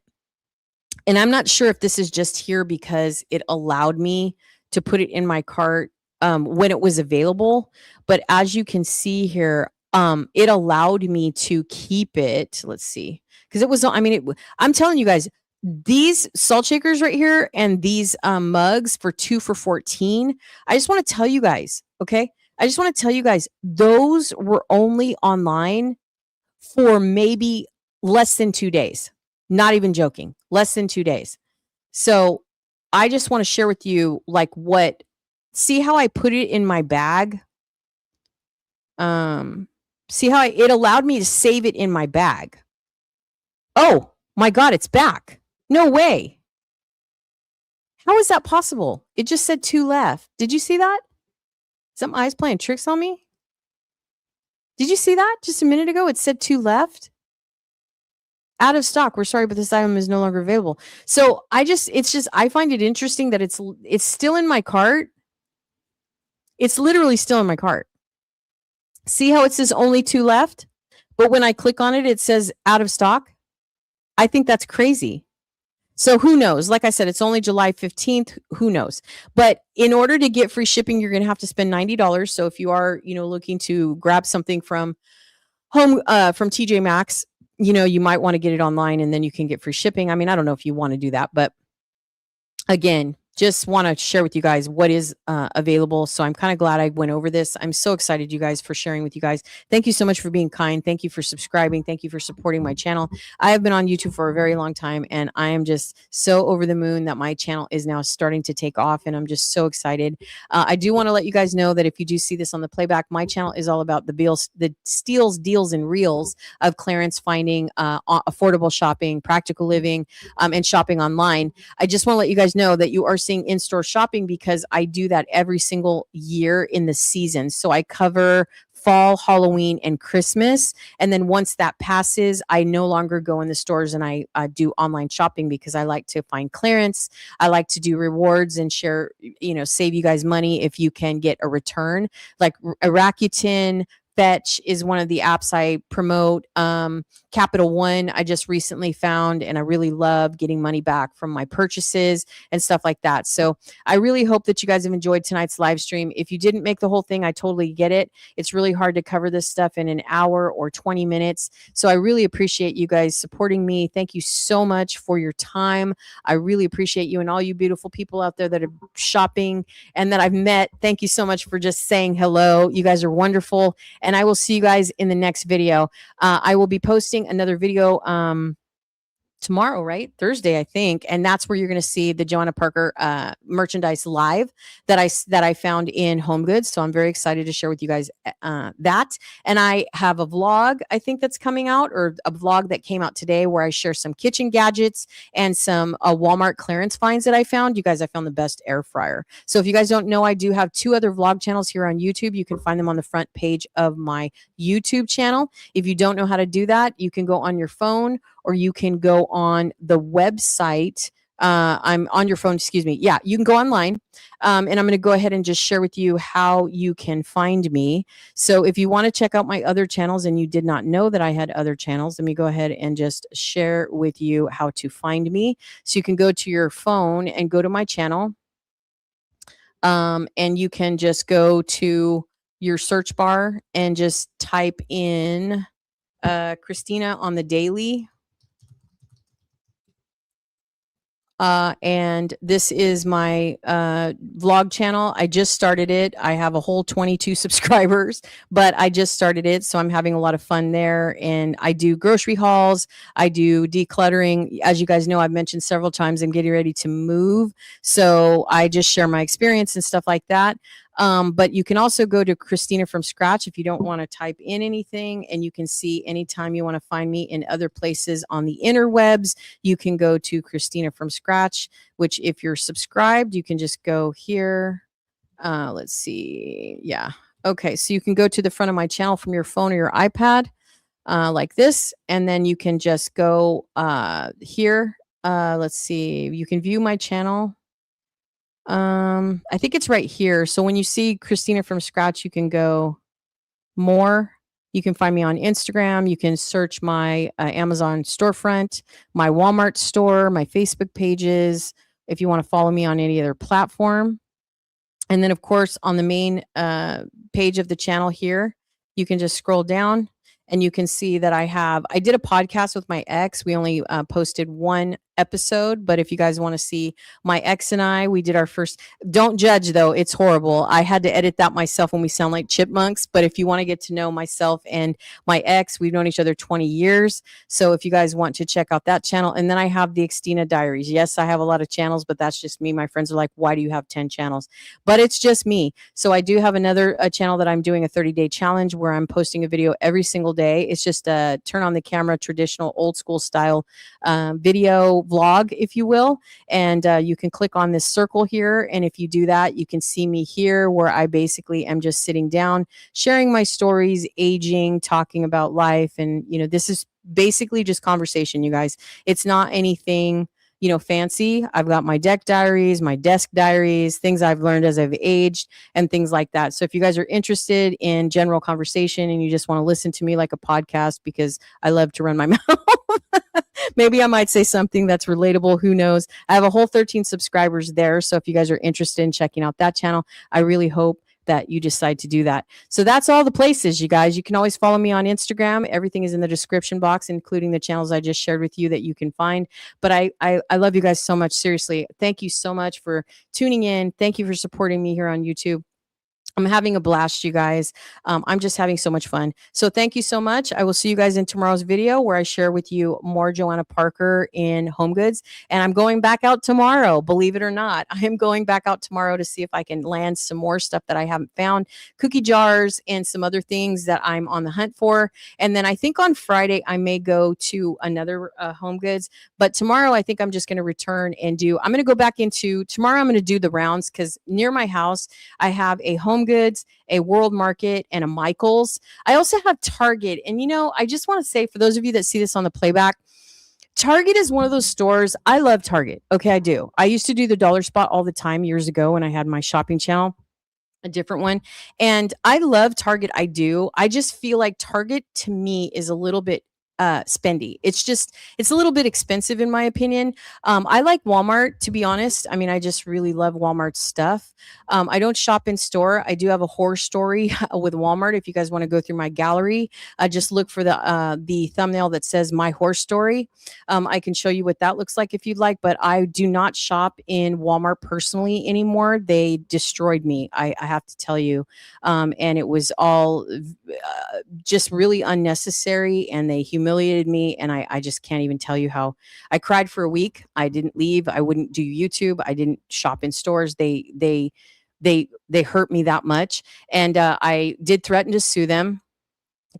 I'm not sure if this is just here because it allowed me to put it in my cart when it was available. But as you can see here, it allowed me to keep it. Let's see. Because it was, I'm telling you guys, these salt shakers right here and these mugs for 2 for $14. I just want to tell you guys, okay? I just want to tell you guys, those were only online for maybe less than 2 days. Not even joking. Less than 2 days. So I just want to share with you like see how I put it in my bag? See how it allowed me to save it in my bag. Oh my God, it's back. No way. How is that possible? It just said 2 left. Did you see that? Some eyes playing tricks on me? Did you see that just a minute ago? It said 2 left. Out of stock. We're sorry, but this item is no longer available. So I find it interesting that it's still in my cart. It's literally still in my cart. See how it says only 2 left? But when I click on it, it says out of stock. I think that's crazy. So who knows? Like I said, it's only July 15th. Who knows? But in order to get free shipping, you're going to have to spend $90. So if you are, looking to grab something from from TJ Maxx, you might want to get it online and then you can get free shipping. I mean, I don't know if you want to do that, but again, just want to share with you guys what is available. So I'm kind of glad I went over this. I'm so excited, you guys, for sharing with you guys. Thank you so much for being kind. Thank you for subscribing. Thank you for supporting my channel. I have been on YouTube for a very long time, and I am just so over the moon that my channel is now starting to take off, and I'm just so excited. I do want to let you guys know that if you do see this on the playback, my channel is all about the steals, deals, and reels of clearance, finding affordable shopping, practical living, and shopping online. I just want to let you guys know that you are seeing in-store shopping because I do that every single year in the season. So I cover fall, Halloween, and Christmas. And then once that passes, I no longer go in the stores and I do online shopping because I like to find clearance. I like to do rewards and share, save you guys money if you can get a return. Like Rakuten, Fetch is one of the apps I promote. Capital One, I just recently found, and I really love getting money back from my purchases and stuff like that. So I really hope that you guys have enjoyed tonight's live stream. If you didn't make the whole thing, I totally get it. It's really hard to cover this stuff in an hour or 20 minutes. So I really appreciate you guys supporting me. Thank you so much for your time. I really appreciate you and all you beautiful people out there that are shopping and that I've met. Thank you so much for just saying hello. You guys are wonderful. And I will see you guys in the next video. I will be posting another video tomorrow, right? Thursday, I think. And that's where you're going to see the Johanna Parker merchandise live that I found in Homegoods. So I'm very excited to share with you guys that. And I have a vlog, I think, that's coming out, or a vlog that came out today where I share some kitchen gadgets and some Walmart clearance finds that I found. You guys, I found the best air fryer. So if you guys don't know, I do have 2 other vlog channels here on YouTube. You can find them on the front page of my YouTube channel. If you don't know how to do that, you can go on your phone, or you can go on the website. I'm on your phone, excuse me. Yeah, you can go online. And I'm going to go ahead and just share with you how you can find me. So if you want to check out my other channels and you did not know that I had other channels, let me go ahead and just share with you how to find me. So you can go to your phone and go to my channel. And you can just go to your search bar and just type in Christina on the daily. And this is my vlog channel. I just started it. I have a whole 22 subscribers, but I just started it. So I'm having a lot of fun there. And I do grocery hauls. I do decluttering. As you guys know, I've mentioned several times, I'm getting ready to move. So I just share my experience and stuff like that. But you can also go to Christina from Scratch if you don't want to type in anything, and you can see anytime you want to find me in other places on the interwebs. You can go to Christina from Scratch, which if you're subscribed, you can just go here. Let's see. Yeah. Okay. So you can go to the front of my channel from your phone or your iPad like this, and then you can just go here. Let's see. You can view my channel. I think it's right here. So when you see Christina from Scratch, you can go more. You can find me on Instagram. You can search my Amazon storefront, my Walmart store, my Facebook pages, if you want to follow me on any other platform. And then, of course, on the main page of the channel here, you can just scroll down and you can see that I did a podcast with my ex. We only posted one episode, but if you guys want to see my ex and we did our first, don't judge though, it's horrible. I had to edit that myself when we sound like chipmunks. But if you want to get to know myself and my ex, we've known each other 20 years. So if you guys want to check out that channel, and then I have the Xtina Diaries. Yes, I have a lot of channels, but that's just me. My friends are like, why do you have 10 channels? But it's just me. So I do have another channel that I'm doing a 30-day challenge where I'm posting a video every single day. It's just a turn on the camera, traditional old school style video vlog, if you will. And you can click on this circle here. And if you do that, you can see me here where I basically am just sitting down, sharing my stories, aging, talking about life. And, this is basically just conversation, you guys. It's not anything, fancy. I've got my deck diaries, my desk diaries, things I've learned as I've aged and things like that. So if you guys are interested in general conversation and you just want to listen to me like a podcast, because I love to run my mouth, maybe I might say something that's relatable. Who knows? I have a whole 13 subscribers there. So if you guys are interested in checking out that channel, I really hope that you decide to do that. So that's all the places, you guys. You can always follow me on Instagram. Everything is in the description box, including the channels I just shared with you that you can find. But I love you guys so much. Seriously. Thank you so much for tuning in. Thank you for supporting me here on YouTube. I'm having a blast, you guys. I'm just having so much fun. So thank you so much. I will see you guys in tomorrow's video where I share with you more Johanna Parker in Homegoods. And I'm going back out tomorrow, believe it or not. I am going back out tomorrow to see if I can land some more stuff that I haven't found, cookie jars and some other things that I'm on the hunt for. And then I think on Friday, I may go to another Homegoods. But tomorrow, I think I'm just going to return and I'm going to go back into, tomorrow I'm going to do the rounds because near my house, I have a Homegoods, a World Market, and a Michael's. I also have Target. And, I just want to say, for those of you that see this on the playback, Target is one of those stores. I love Target. Okay, I do. I used to do the dollar spot all the time years ago when I had my shopping channel, a different one. And I love Target. I do. I just feel like Target to me is a little bit spendy. It's a little bit expensive in my opinion. I like Walmart, to be honest. I mean, I just really love Walmart stuff. I don't shop in store. I do have a horror story with Walmart. If you guys want to go through my gallery, just look for the thumbnail that says my horror story. I can show you what that looks like if you'd like, but I do not shop in Walmart personally anymore. They destroyed me. I have to tell you. And it was all just really unnecessary, and they humiliated me. And I just can't even tell you how I cried for a week. I didn't leave. I wouldn't do YouTube. I didn't shop in stores. They hurt me that much. And I did threaten to sue them,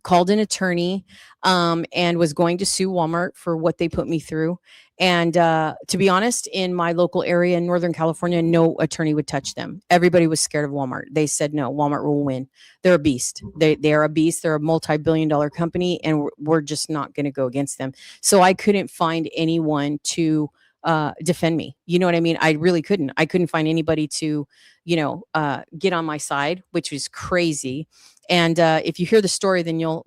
called an attorney, and was going to sue Walmart for what they put me through. And to be honest, in my local area in Northern California, no attorney would touch them. Everybody was scared of Walmart. They said, no, Walmart will win. They're a beast. They are a beast. They're a multi-billion-dollar company, and we're just not going to go against them. So I couldn't find anyone to defend me. You know what I mean? I really couldn't. I couldn't find anybody to, get on my side, which was crazy. And if you hear the story, then you'll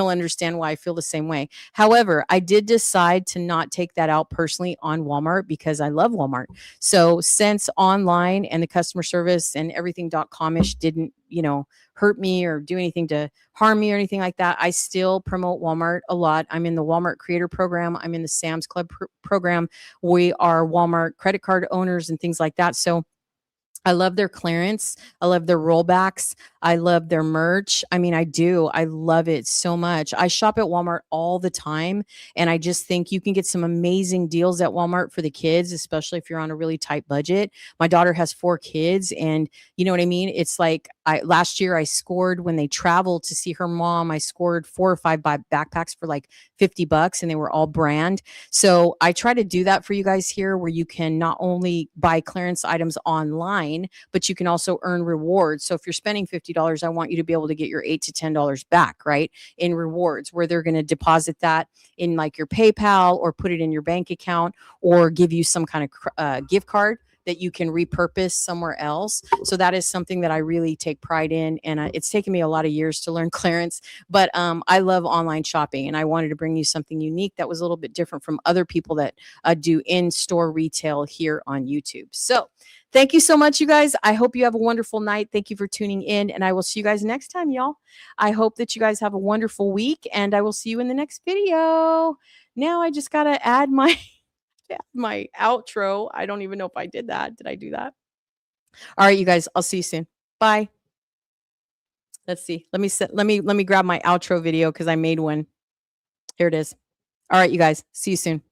understand why I feel the same way. However, I did decide to not take that out personally on Walmart because I love Walmart. So since online and the customer service and everything.com-ish didn't, hurt me or do anything to harm me or anything like that, I still promote Walmart a lot. I'm in the Walmart Creator Program. I'm in the Sam's Club program. We are Walmart credit card owners and things like that. So I love their clearance. I love their rollbacks. I love their merch. I mean, I do. I love it so much. I shop at Walmart all the time. And I just think you can get some amazing deals at Walmart for the kids, especially if you're on a really tight budget. My daughter has 4 kids, and you know what I mean? It's like last year I scored when they traveled to see her mom. I scored 4 or 5 backpacks for like $50, and they were all brand. So I try to do that for you guys here, where you can not only buy clearance items online, but you can also earn rewards. So if you're spending $50, I want you to be able to get your $8 to $10 back, right? In rewards, where they're going to deposit that in like your PayPal or put it in your bank account or give you some kind of gift card that you can repurpose somewhere else. So that is something that I really take pride in. And it's taken me a lot of years to learn clearance, but I love online shopping, and I wanted to bring you something unique that was a little bit different from other people that do in-store retail here on YouTube. So thank you so much, you guys. I hope you have a wonderful night. Thank you for tuning in, and I will see you guys next time, y'all. I hope that you guys have a wonderful week, and I will see you in the next video. Now I just got to add my my outro. I don't even know if I did that. Did I do that? All right, you guys, I'll see you soon. Bye. Let's see. Let me grab my outro video cuz I made one. Here it is. All right, you guys. See you soon.